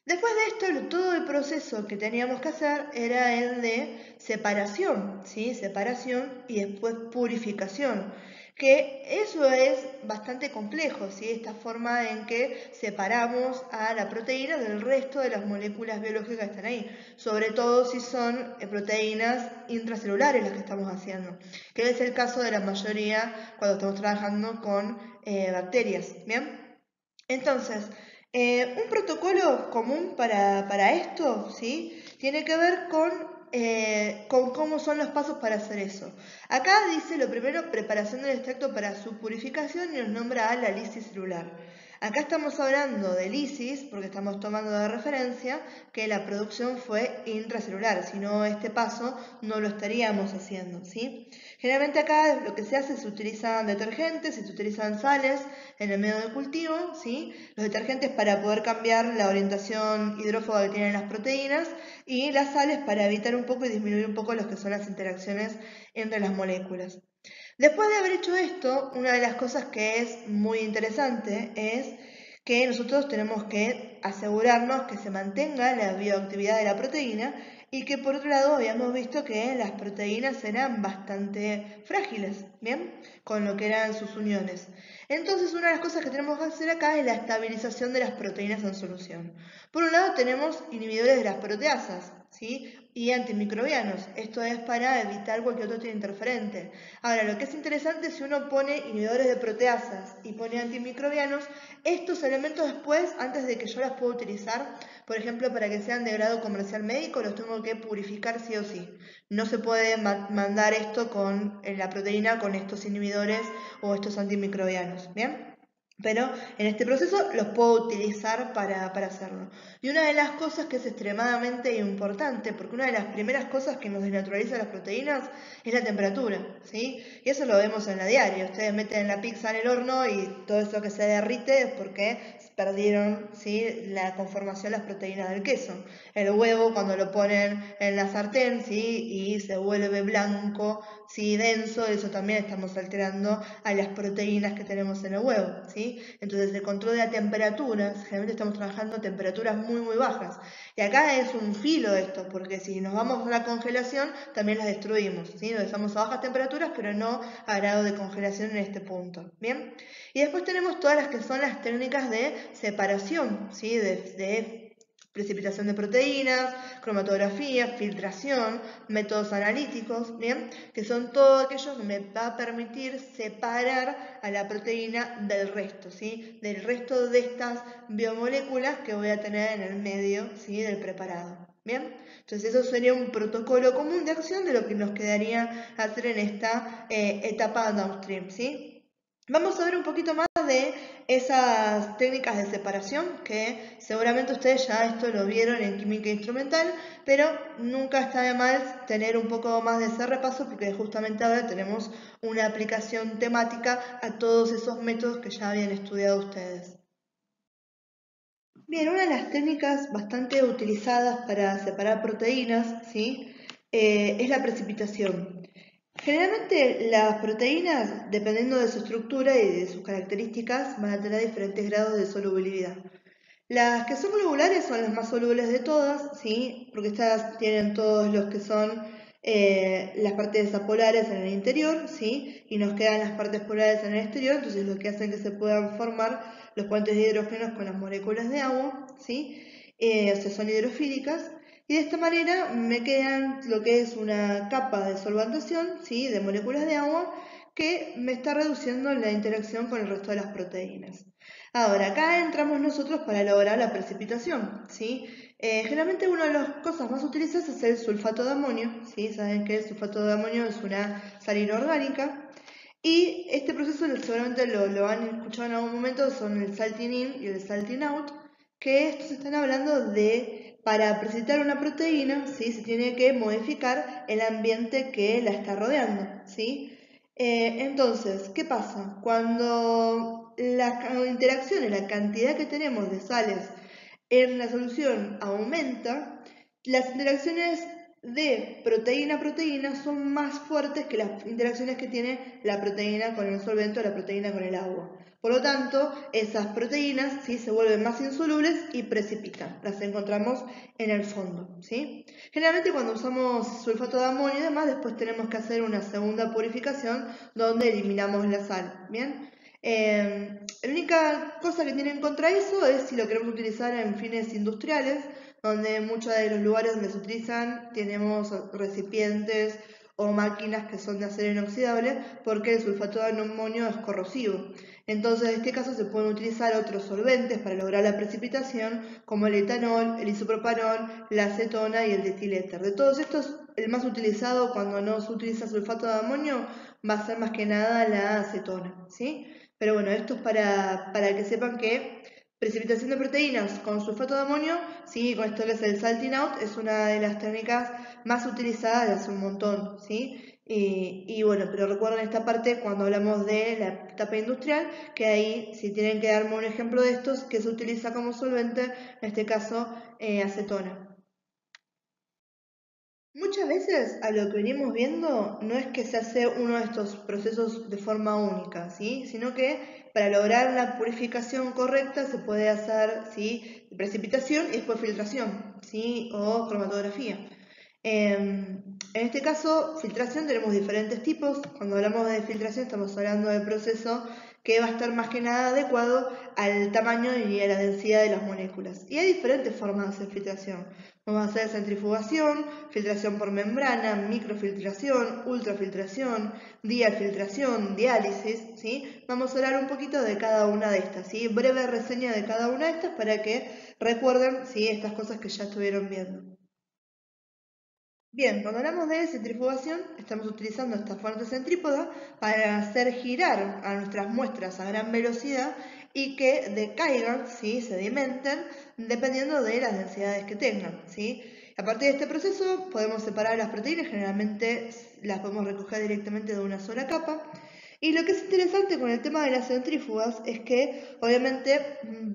Después de esto, todo el proceso que teníamos que hacer era el de separación, ¿sí? Separación y después purificación, que eso es bastante complejo, ¿sí? Esta forma en que separamos a la proteína del resto de las moléculas biológicas que están ahí, sobre todo si son proteínas intracelulares las que estamos haciendo, que es el caso de la mayoría cuando estamos trabajando con bacterias, ¿bien? Entonces, un protocolo común para esto, ¿sí? Tiene que ver con cómo son los pasos para hacer eso. Acá dice lo primero, preparación del extracto para su purificación y nos nombra a la lisis celular. Acá estamos hablando de lisis, porque estamos tomando de referencia que la producción fue intracelular, si no este paso no lo estaríamos haciendo, ¿sí? Generalmente acá lo que se hace es se utilizan detergentes, se utilizan sales en el medio del cultivo, ¿sí? Los detergentes para poder cambiar la orientación hidrófoba que tienen las proteínas y las sales para evitar un poco y disminuir un poco lo que son las interacciones entre las moléculas. Después de haber hecho esto, una de las cosas que es muy interesante es que nosotros tenemos que asegurarnos que se mantenga la bioactividad de la proteína y que por otro lado habíamos visto que las proteínas eran bastante frágiles, ¿bien? Con lo que eran sus uniones. Entonces una de las cosas que tenemos que hacer acá es la estabilización de las proteínas en solución. Por un lado tenemos inhibidores de las proteasas, ¿sí? Y antimicrobianos. Esto es para evitar cualquier otro tipo de interferente. Ahora, lo que es interesante, si uno pone inhibidores de proteasas y pone antimicrobianos, estos elementos después, antes de que yo las pueda utilizar, por ejemplo, para que sean de grado comercial médico, los tengo que purificar sí o sí. No se puede mandar esto con la proteína con estos inhibidores o estos antimicrobianos, ¿bien? Pero en este proceso los puedo utilizar para hacerlo. Y una de las cosas que es extremadamente importante, porque una de las primeras cosas que nos desnaturaliza las proteínas es la temperatura, ¿sí? Y eso lo vemos en la diaria. Ustedes meten la pizza en el horno y todo eso que se derrite es porque perdieron, ¿sí? La conformación de las proteínas del queso. El huevo cuando lo ponen en la sartén, ¿sí? Y se vuelve blanco, ¿sí? Denso, eso también estamos alterando a las proteínas que tenemos en el huevo, ¿sí? Entonces el control de la temperatura, generalmente estamos trabajando a temperaturas muy bajas. Y acá es un filo esto, porque si nos vamos a la congelación, también las destruimos, ¿sí? Nos dejamos a bajas temperaturas, pero no a grado de congelación en este punto, ¿bien? Y después tenemos todas las que son las técnicas de separación, ¿sí? De precipitación de proteínas, cromatografía, filtración, métodos analíticos, ¿bien? Que son todo aquello que me va a permitir separar a la proteína del resto, ¿sí? Del resto de estas biomoléculas que voy a tener en el medio, ¿sí? Del preparado, ¿bien? Entonces eso sería un protocolo común de acción de lo que nos quedaría hacer en esta etapa downstream, ¿sí? Vamos a ver un poquito más de esas técnicas de separación que seguramente ustedes ya esto lo vieron en química instrumental, pero nunca está de más tener un poco más de ese repaso porque justamente ahora tenemos una aplicación temática a todos esos métodos que ya habían estudiado ustedes. Bien, una de las técnicas bastante utilizadas para separar proteínas, ¿sí? Es la precipitación. Generalmente las proteínas, dependiendo de su estructura y de sus características, van a tener diferentes grados de solubilidad. Las que son globulares son las más solubles de todas, ¿sí? Porque estas tienen todos los que son las partes apolares en el interior, ¿sí? Y nos quedan las partes polares en el exterior, entonces lo que hacen que se puedan formar los puentes de hidrógenos con las moléculas de agua, ¿sí? O sea, son hidrofílicas. Y de esta manera me quedan lo que es una capa de solvatación, ¿sí? De moléculas de agua que me está reduciendo la interacción con el resto de las proteínas. Ahora, acá entramos nosotros para lograr la precipitación, ¿sí? Generalmente una de las cosas más utilizadas es el sulfato de amonio, ¿sí? Saben que el sulfato de amonio es una sal inorgánica y este proceso seguramente lo han escuchado en algún momento, son el salting in y el salting out, que estos están hablando de, para precipitar una proteína, ¿sí? Se tiene que modificar el ambiente que la está rodeando, ¿sí? Entonces, ¿qué pasa? Cuando la interacción y la cantidad que tenemos de sales en la solución aumenta, las interacciones de proteína a proteína son más fuertes que las interacciones que tiene la proteína con el solvente o la proteína con el agua. Por lo tanto, esas proteínas ¿sí? se vuelven más insolubles y precipitan. Las encontramos en el fondo. ¿sí? Generalmente cuando usamos sulfato de amonio y demás, después tenemos que hacer una segunda purificación donde eliminamos la sal. ¿Bien? La única cosa que tiene en contra eso es si lo queremos utilizar en fines industriales, donde muchos de los lugares donde se utilizan tenemos recipientes o máquinas que son de acero inoxidable porque el sulfato de amonio es corrosivo. Entonces, en este caso se pueden utilizar otros solventes para lograr la precipitación, como el etanol, el isopropanol, la acetona y el detiléter. De todos estos, el más utilizado cuando no se utiliza sulfato de amonio va a ser más que nada la acetona, ¿sí? Pero bueno, esto es para que sepan que precipitación de proteínas con sulfato de amonio, sí, con esto que es el salting out, es una de las técnicas más utilizadas de hace un montón, ¿sí? Y bueno, pero recuerden esta parte cuando hablamos de la etapa industrial, que ahí, si tienen que darme un ejemplo de estos, que se utiliza como solvente, en este caso, acetona. Muchas veces a lo que venimos viendo no es que se hace uno de estos procesos de forma única, ¿sí? Sino que para lograr una purificación correcta se puede hacer ¿sí? precipitación y después filtración, ¿sí? O cromatografía. En este caso, filtración tenemos diferentes tipos. Cuando hablamos de filtración estamos hablando del proceso que va a estar más que nada adecuado al tamaño y a la densidad de las moléculas. Y hay diferentes formas de hacer filtración. Vamos a hacer centrifugación, filtración por membrana, microfiltración, ultrafiltración, diafiltración, diálisis, ¿sí? Vamos a hablar un poquito de cada una de estas, ¿sí? Breve reseña de cada una de estas para que recuerden, ¿sí? Estas cosas que ya estuvieron viendo. Bien, cuando hablamos de centrifugación, estamos utilizando esta fuente centrípoda para hacer girar a nuestras muestras a gran velocidad y que decaigan, ¿sí? Sedimenten, dependiendo de las densidades que tengan. ¿sí? A partir de este proceso podemos separar las proteínas, generalmente las podemos recoger directamente de una sola capa. Y lo que es interesante con el tema de las centrífugas es que obviamente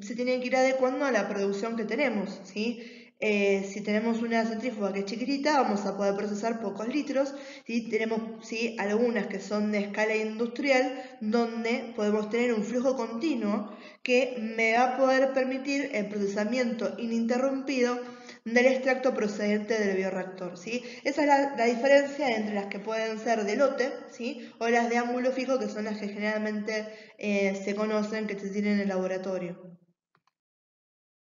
se tienen que ir adecuando a la producción que tenemos. ¿sí? Si tenemos una centrífuga que es chiquitita, vamos a poder procesar pocos litros. Y tenemos ¿sí? algunas que son de escala industrial, donde podemos tener un flujo continuo que me va a poder permitir el procesamiento ininterrumpido del extracto procedente del bioreactor. ¿sí? Esa es la diferencia entre las que pueden ser de lote ¿sí? o las de ángulo fijo, que son las que generalmente se conocen, que se tienen en el laboratorio.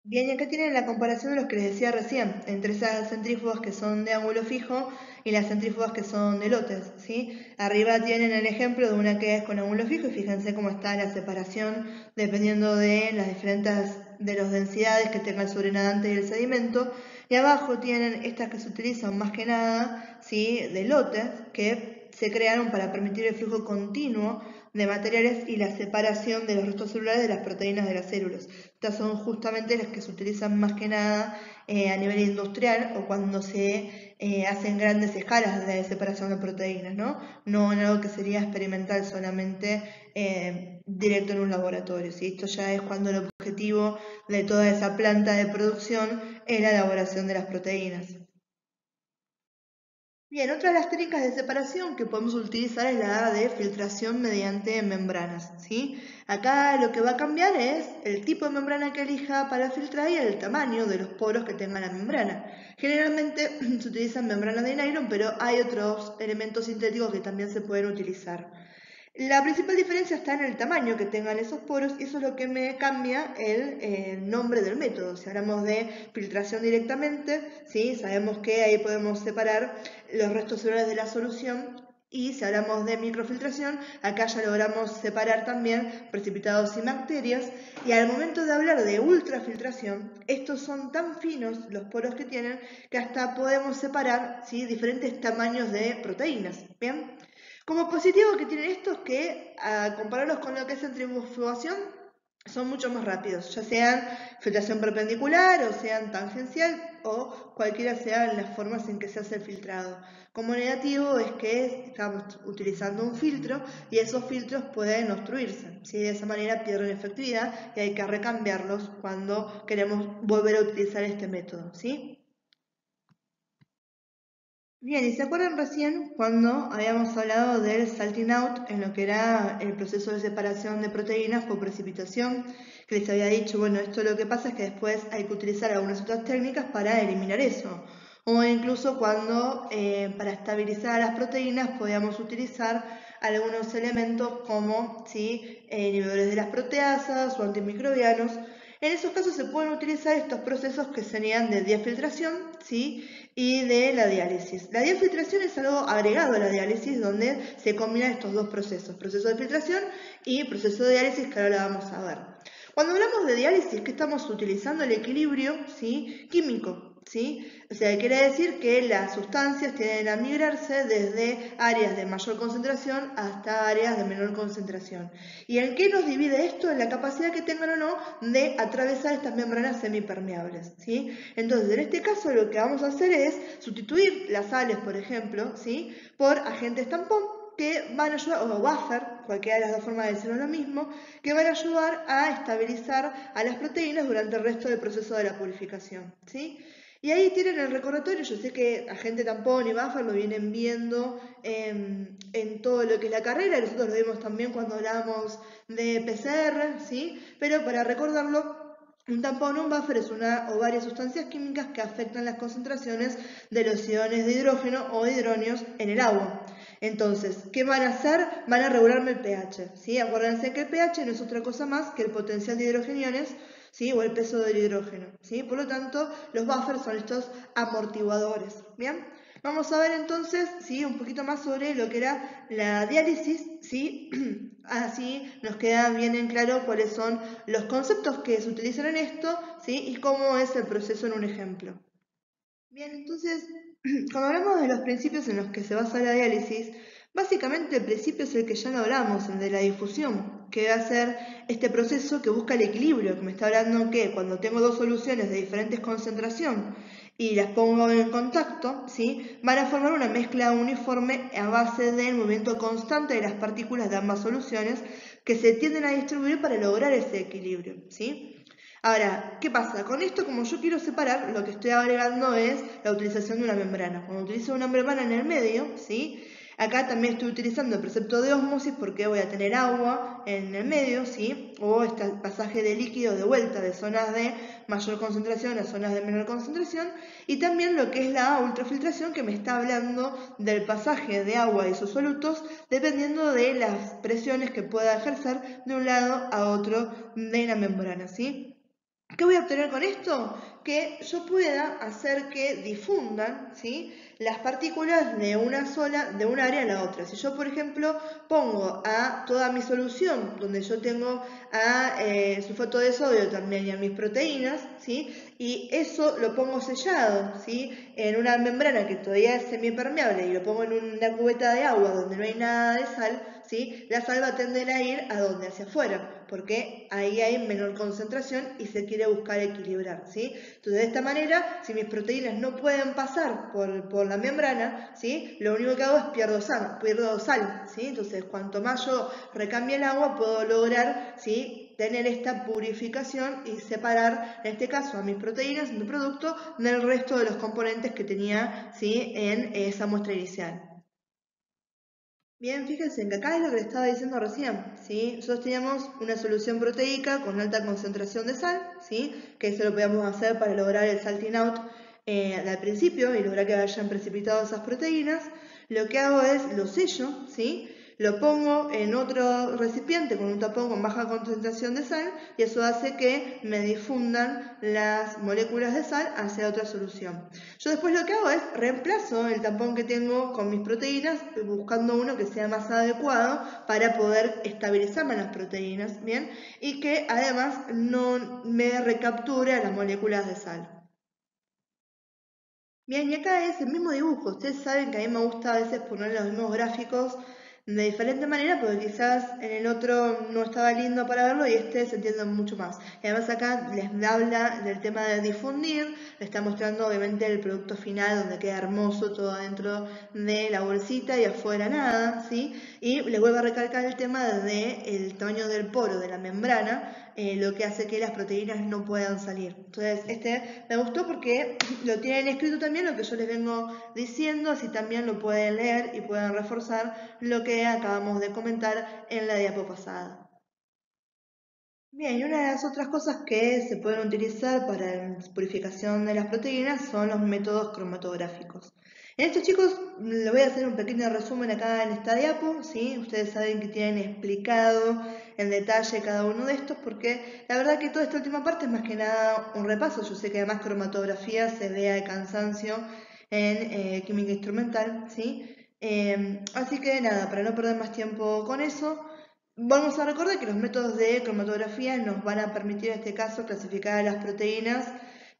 Bien, y acá tienen la comparación de los que les decía recién, entre esas centrífugas que son de ángulo fijo y las centrífugas que son de lotes, ¿sí? Arriba tienen el ejemplo de una que es con ángulo fijo y fíjense cómo está la separación dependiendo de las diferentes de las densidades que tenga el sobrenadante y el sedimento. Y abajo tienen estas que se utilizan más que nada, ¿sí? De lotes, que se crearon para permitir el flujo continuo de materiales y la separación de los restos celulares de las proteínas de las células. Estas son justamente las que se utilizan más que nada a nivel industrial o cuando se hacen grandes escalas de separación de proteínas, ¿no? No en algo que sería experimental solamente directo en un laboratorio, ¿sí? Esto ya es cuando el objetivo de toda esa planta de producción es la elaboración de las proteínas. Bien, otra de las técnicas de separación que podemos utilizar es la de filtración mediante membranas, ¿sí? Acá lo que va a cambiar es el tipo de membrana que elija para filtrar y el tamaño de los poros que tenga la membrana. Generalmente se utilizan membranas de nylon, pero hay otros elementos sintéticos que también se pueden utilizar. La principal diferencia está en el tamaño que tengan esos poros y eso es lo que me cambia el nombre del método. Si hablamos de filtración directamente, ¿sí? Sabemos que ahí podemos separar los restos celulares de la solución y si hablamos de microfiltración, acá ya logramos separar también precipitados y bacterias y al momento de hablar de ultrafiltración, estos son tan finos los poros que tienen que hasta podemos separar, ¿sí? Diferentes tamaños de proteínas, ¿bien? Como positivo que tienen estos que, a compararlos con lo que es centrifugación, son mucho más rápidos, ya sean filtración perpendicular o sean tangencial o cualquiera sean las formas en que se hace el filtrado. Como negativo es que estamos utilizando un filtro y esos filtros pueden obstruirse, ¿sí? De esa manera pierden efectividad y hay que recambiarlos cuando queremos volver a utilizar este método, ¿sí? Bien, ¿y se acuerdan recién cuando habíamos hablado del salting out en lo que era el proceso de separación de proteínas por precipitación? Que les había dicho, bueno, esto lo que pasa es que después hay que utilizar algunas otras técnicas para eliminar eso. O incluso cuando para estabilizar las proteínas podíamos utilizar algunos elementos como ¿sí? Inhibidores de las proteasas o antimicrobianos. En esos casos se pueden utilizar estos procesos que serían de diafiltración, ¿sí? Y de la diálisis. La diafiltración es algo agregado a la diálisis donde se combinan estos dos procesos, proceso de filtración y proceso de diálisis que ahora lo vamos a ver. Cuando hablamos de diálisis, ¿qué estamos utilizando? El equilibrio ¿sí? Químico. ¿Sí? O sea, quiere decir que las sustancias tienden a migrarse desde áreas de mayor concentración hasta áreas de menor concentración. ¿Y en qué nos divide esto? En la capacidad que tengan o no de atravesar estas membranas semipermeables, ¿sí? Entonces, en este caso lo que vamos a hacer es sustituir las sales, por ejemplo, ¿sí? Por agentes tampón que van a ayudar, o buffer, cualquiera de las dos formas de decirlo lo mismo, que van a ayudar a estabilizar a las proteínas durante el resto del proceso de la purificación, ¿sí? Y ahí tienen el recordatorio, yo sé que agente tampón y buffer lo vienen viendo en todo lo que es la carrera, nosotros lo vimos también cuando hablábamos de PCR, ¿sí? Pero para recordarlo, un tampón o un buffer es una o varias sustancias químicas que afectan las concentraciones de los iones de hidrógeno o de hidronios en el agua. Entonces, ¿qué van a hacer? Van a regularme el pH, ¿sí? Acuérdense que el pH no es otra cosa más que el potencial de hidrogeniones, ¿sí? O el peso del hidrógeno, ¿sí? Por lo tanto, los buffers son estos amortiguadores, ¿bien? Vamos a ver entonces, ¿sí? Un poquito más sobre lo que era la diálisis, ¿sí? Así nos queda bien en claro cuáles son los conceptos que se utilizan en esto, ¿sí? Y cómo es el proceso en un ejemplo. Bien, entonces, cuando hablamos de los principios en los que se basa la diálisis, básicamente el principio es el que ya no hablamos, el de la difusión, que va a ser este proceso que busca el equilibrio, que me está hablando que cuando tengo dos soluciones de diferentes concentración y las pongo en contacto, ¿sí? Van a formar una mezcla uniforme a base del movimiento constante de las partículas de ambas soluciones que se tienden a distribuir para lograr ese equilibrio, ¿sí? Ahora, ¿qué pasa? Con esto, como yo quiero separar, lo que estoy agregando es la utilización de una membrana. Cuando utilizo una membrana en el medio, ¿sí? Acá también estoy utilizando el precepto de ósmosis porque voy a tener agua en el medio, ¿sí? O este pasaje de líquido de vuelta de zonas de mayor concentración a zonas de menor concentración. Y también lo que es la ultrafiltración que me está hablando del pasaje de agua y sus solutos dependiendo de las presiones que pueda ejercer de un lado a otro de la membrana, ¿sí? ¿Qué voy a obtener con esto? Que yo pueda hacer que difundan, ¿sí? Las partículas de una sola, de un área a la otra. Si yo, por ejemplo, pongo a toda mi solución, donde yo tengo a sulfato de sodio también y a mis proteínas, ¿sí? Y eso lo pongo sellado, ¿sí? En una membrana que todavía es semipermeable y lo pongo en una cubeta de agua donde no hay nada de sal, ¿sí? La sal va a tender a ir a donde, hacia afuera, porque ahí hay menor concentración y se quiere buscar equilibrar, ¿sí? Entonces, de esta manera, si mis proteínas no pueden pasar por la membrana, ¿sí? Lo único que hago es pierdo sal, ¿sí? Entonces, cuanto más yo recambie el agua, puedo lograr, ¿sí? Tener esta purificación y separar, en este caso, a mis proteínas, mi producto, del resto de los componentes que tenía, ¿sí? En esa muestra inicial. Bien, fíjense que acá es lo que les estaba diciendo recién, ¿sí? Nosotros teníamos una solución proteica con alta concentración de sal, ¿sí? Que eso lo podíamos hacer para lograr el salting out al principio y lograr que vayan precipitado esas proteínas. Lo que hago es lo sello, ¿sí? Lo pongo en otro recipiente con un tapón con baja concentración de sal y eso hace que me difundan las moléculas de sal hacia otra solución. Yo después lo que hago es reemplazo el tapón que tengo con mis proteínas buscando uno que sea más adecuado para poder estabilizarme las proteínas, ¿bien? Y que además no me recapture las moléculas de sal. Bien, y acá es el mismo dibujo. Ustedes saben que a mí me gusta a veces poner los mismos gráficos de diferente manera porque quizás en el otro no estaba lindo para verlo y este se entiende mucho más. Y además acá les habla del tema de difundir, le está mostrando obviamente el producto final donde queda hermoso todo dentro de la bolsita y afuera nada, ¿sí? Y les vuelvo a recalcar el tema del tamaño del poro, de la membrana, lo que hace que las proteínas no puedan salir. Entonces, este me gustó porque lo tienen escrito también lo que yo les vengo diciendo, así también lo pueden leer y pueden reforzar lo que acabamos de comentar en la diapo pasada. Bien, y una de las otras cosas que se pueden utilizar para la purificación de las proteínas son los métodos cromatográficos. En estos chicos les voy a hacer un pequeño resumen acá en esta diapo, ¿sí? Ustedes saben que tienen explicado en detalle cada uno de estos porque la verdad que toda esta última parte es más que nada un repaso. Yo sé que además cromatografía se vea de cansancio en química instrumental, ¿sí? Así que nada, para no perder más tiempo con eso, vamos a recordar que los métodos de cromatografía nos van a permitir en este caso clasificar a las proteínas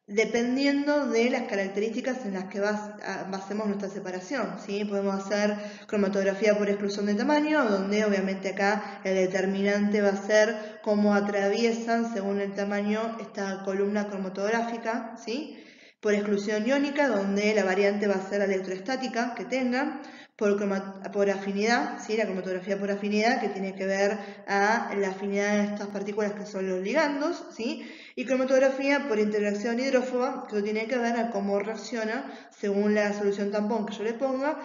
dependiendo de las características en las que basemos nuestra separación, ¿sí? Podemos hacer cromatografía por exclusión de tamaño, donde obviamente acá el determinante va a ser cómo atraviesan según el tamaño esta columna cromatográfica, ¿sí? Por exclusión iónica, donde la variante va a ser la electroestática que tengan, por afinidad, ¿sí? La cromatografía por afinidad, que tiene que ver a la afinidad de estas partículas que son los ligandos, ¿sí? Y cromatografía por interacción hidrófoba, que tiene que ver a cómo reacciona según la solución tampón que yo le ponga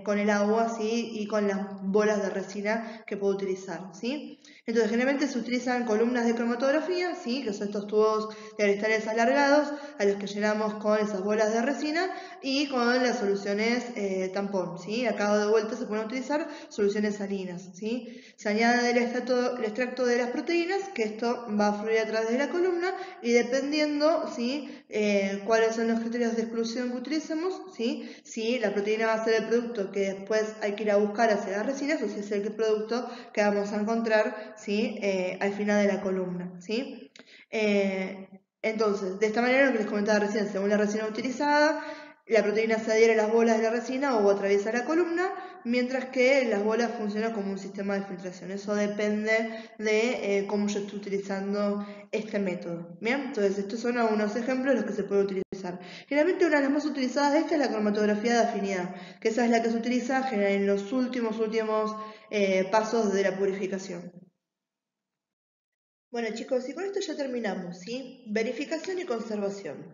con el agua, ¿sí? Y con las bolas de resina que puedo utilizar, ¿sí? Entonces, generalmente se utilizan columnas de cromatografía, ¿sí? Que son estos tubos de cristales alargados a los que llenamos con esas bolas de resina y con las soluciones tampón, ¿sí? Acá de vuelta se pueden utilizar soluciones salinas, ¿sí? Se añade el extracto de las proteínas, que esto va a fluir a través de la columna y dependiendo, ¿sí? Cuáles son los criterios de exclusión que utilicemos, ¿sí? Si la proteína va a ser el producto que después hay que ir a buscar hacia las resinas o si es el producto que vamos a encontrar, ¿sí? Al final de la columna, ¿sí? Entonces, de esta manera, lo que les comentaba recién, según la resina utilizada, la proteína se adhiere a las bolas de la resina o atraviesa la columna, mientras que las bolas funcionan como un sistema de filtración. Eso depende de cómo yo estoy utilizando este método. Bien, entonces estos son algunos ejemplos de los que se puede utilizar. Generalmente una de las más utilizadas de estas es la cromatografía de afinidad, que esa es la que se utiliza en los últimos pasos de la purificación. Bueno chicos, y con esto ya terminamos, ¿sí? Verificación y conservación.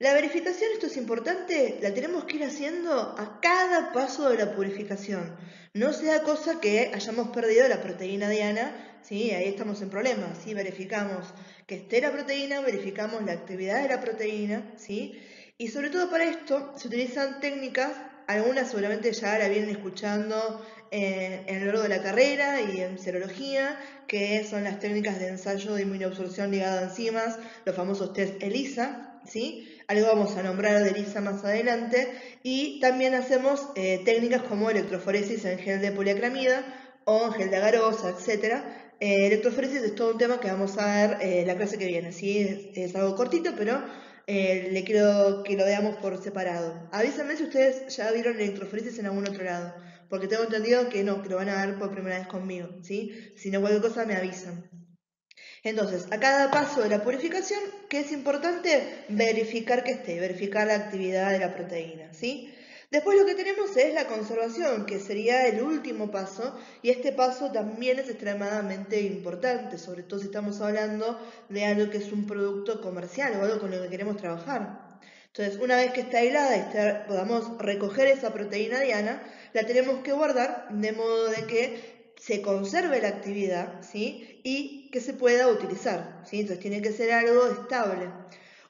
La verificación, esto es importante, la tenemos que ir haciendo a cada paso de la purificación. No sea cosa que hayamos perdido la proteína diana, ¿sí? Ahí estamos en problemas, ¿sí? Verificamos que esté la proteína, verificamos la actividad de la proteína, ¿sí? Y sobre todo para esto se utilizan técnicas, algunas seguramente ya la vienen escuchando en lo largo de la carrera y en serología, que son las técnicas de ensayo de inmunoabsorción ligada a enzimas, los famosos test ELISA, ¿sí? Algo vamos a nombrar de ELISA más adelante, y también hacemos técnicas como electroforesis en gel de poliacramida o en gel de agarosa, etc. Electroforesis es todo un tema que vamos a ver la clase que viene, ¿sí? Es algo cortito, pero le quiero que lo veamos por separado. Avísenme si ustedes ya vieron electroforesis en algún otro lado. porque tengo entendido que no, que lo van a ver por primera vez conmigo, ¿sí? Si no cualquier cosa me avisan. Entonces, a cada paso de la purificación, ¿qué es importante? Verificar que esté, verificar la actividad de la proteína, ¿sí? Después lo que tenemos es la conservación, que sería el último paso, y este paso también es extremadamente importante, sobre todo si estamos hablando de algo que es un producto comercial o algo con lo que queremos trabajar. Entonces, una vez que está aislada y podamos recoger esa proteína diana, la tenemos que guardar de modo de que se conserve la actividad, ¿sí? Y que se pueda utilizar, ¿sí? Entonces tiene que ser algo estable.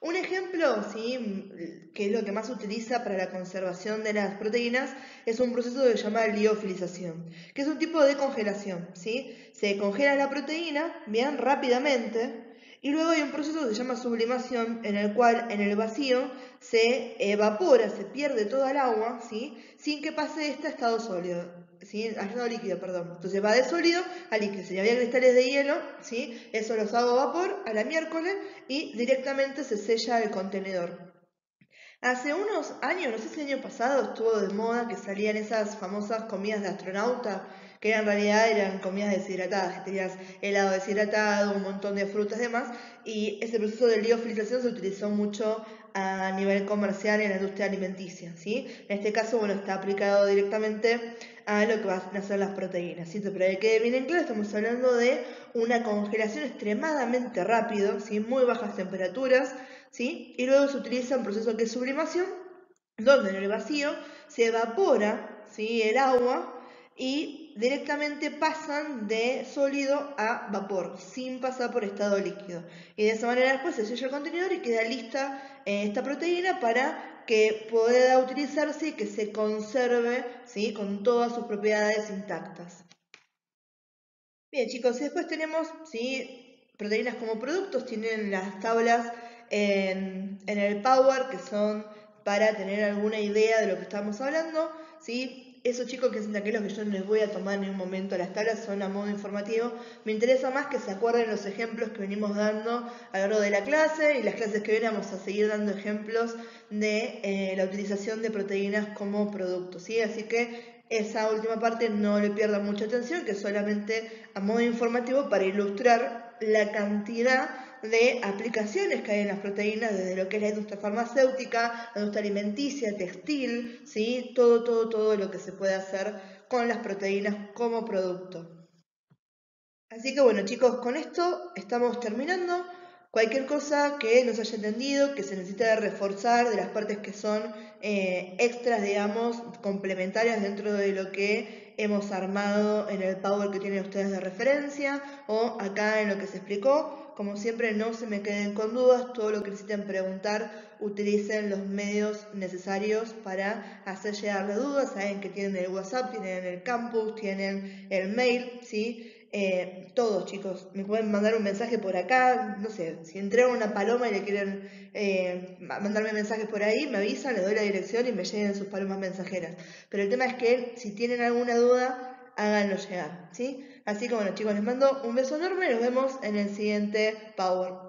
Un ejemplo, ¿sí? Que es lo que más se utiliza para la conservación de las proteínas, es un proceso que se llama liofilización, que es un tipo de congelación, ¿sí? Se congela la proteína bien rápidamente y luego hay un proceso que se llama sublimación, en el cual en el vacío se evapora, se pierde toda el agua, ¿sí? Sin que pase este estado sólido, ¿sí? Estado líquido, perdón. Entonces va de sólido a líquido. Si había cristales de hielo, ¿sí? Eso los hago a vapor a la miércoles y directamente se sella el contenedor. Hace unos años, no sé si el año pasado, estuvo de moda que salían esas famosas comidas de astronauta, que en realidad eran comidas deshidratadas, que tenías helado deshidratado, un montón de frutas y demás, y ese proceso de liofilización se utilizó mucho a nivel comercial en la industria alimenticia, ¿sí? En este caso, bueno, está aplicado directamente a lo que van a ser las proteínas, ¿sí? Pero para que quede bien en claro, estamos hablando de una congelación extremadamente rápido, ¿sí? Muy bajas temperaturas, ¿sí? Y luego se utiliza un proceso que es sublimación, donde en el vacío se evapora, ¿sí? El agua y directamente pasan de sólido a vapor, sin pasar por estado líquido. Y de esa manera después se sella el contenedor y queda lista esta proteína para que pueda utilizarse y que se conserve, ¿sí? Con todas sus propiedades intactas. Bien, chicos, y después tenemos, ¿sí? Proteínas como productos, tienen las tablas en el Power, que son para tener alguna idea de lo que estamos hablando, ¿sí? Esos chicos que son aquellos que yo no les voy a tomar en un momento, las tablas son a modo informativo. Me interesa más que se acuerden los ejemplos que venimos dando a lo largo de la clase, y las clases que vienen vamos a seguir dando ejemplos de la utilización de proteínas como productos, ¿sí? Así que esa última parte no le pierdan mucha atención, que es solamente a modo informativo para ilustrar la cantidad de aplicaciones que hay en las proteínas, desde lo que es la industria farmacéutica, la industria alimenticia, textil, ¿sí? Todo lo que se puede hacer con las proteínas como producto. Así que bueno, chicos, con esto estamos terminando. Cualquier cosa que no se haya entendido, que se necesite reforzar de las partes que son extras, digamos, complementarias dentro de lo que hemos armado en el Power que tienen ustedes de referencia o acá en lo que se explicó. Como siempre, no se me queden con dudas, todo lo que necesiten preguntar, utilicen los medios necesarios para hacer llegar las dudas. Saben que tienen el WhatsApp, tienen el campus, tienen el mail, ¿sí? Todos, chicos, me pueden mandar un mensaje por acá, no sé, si entregan una paloma y le quieren mandarme mensajes por ahí, me avisan, les doy la dirección y me lleguen sus palomas mensajeras. Pero el tema es que si tienen alguna duda, háganlo llegar, ¿sí? Así que bueno, chicos, les mando un beso enorme y nos vemos en el siguiente Power.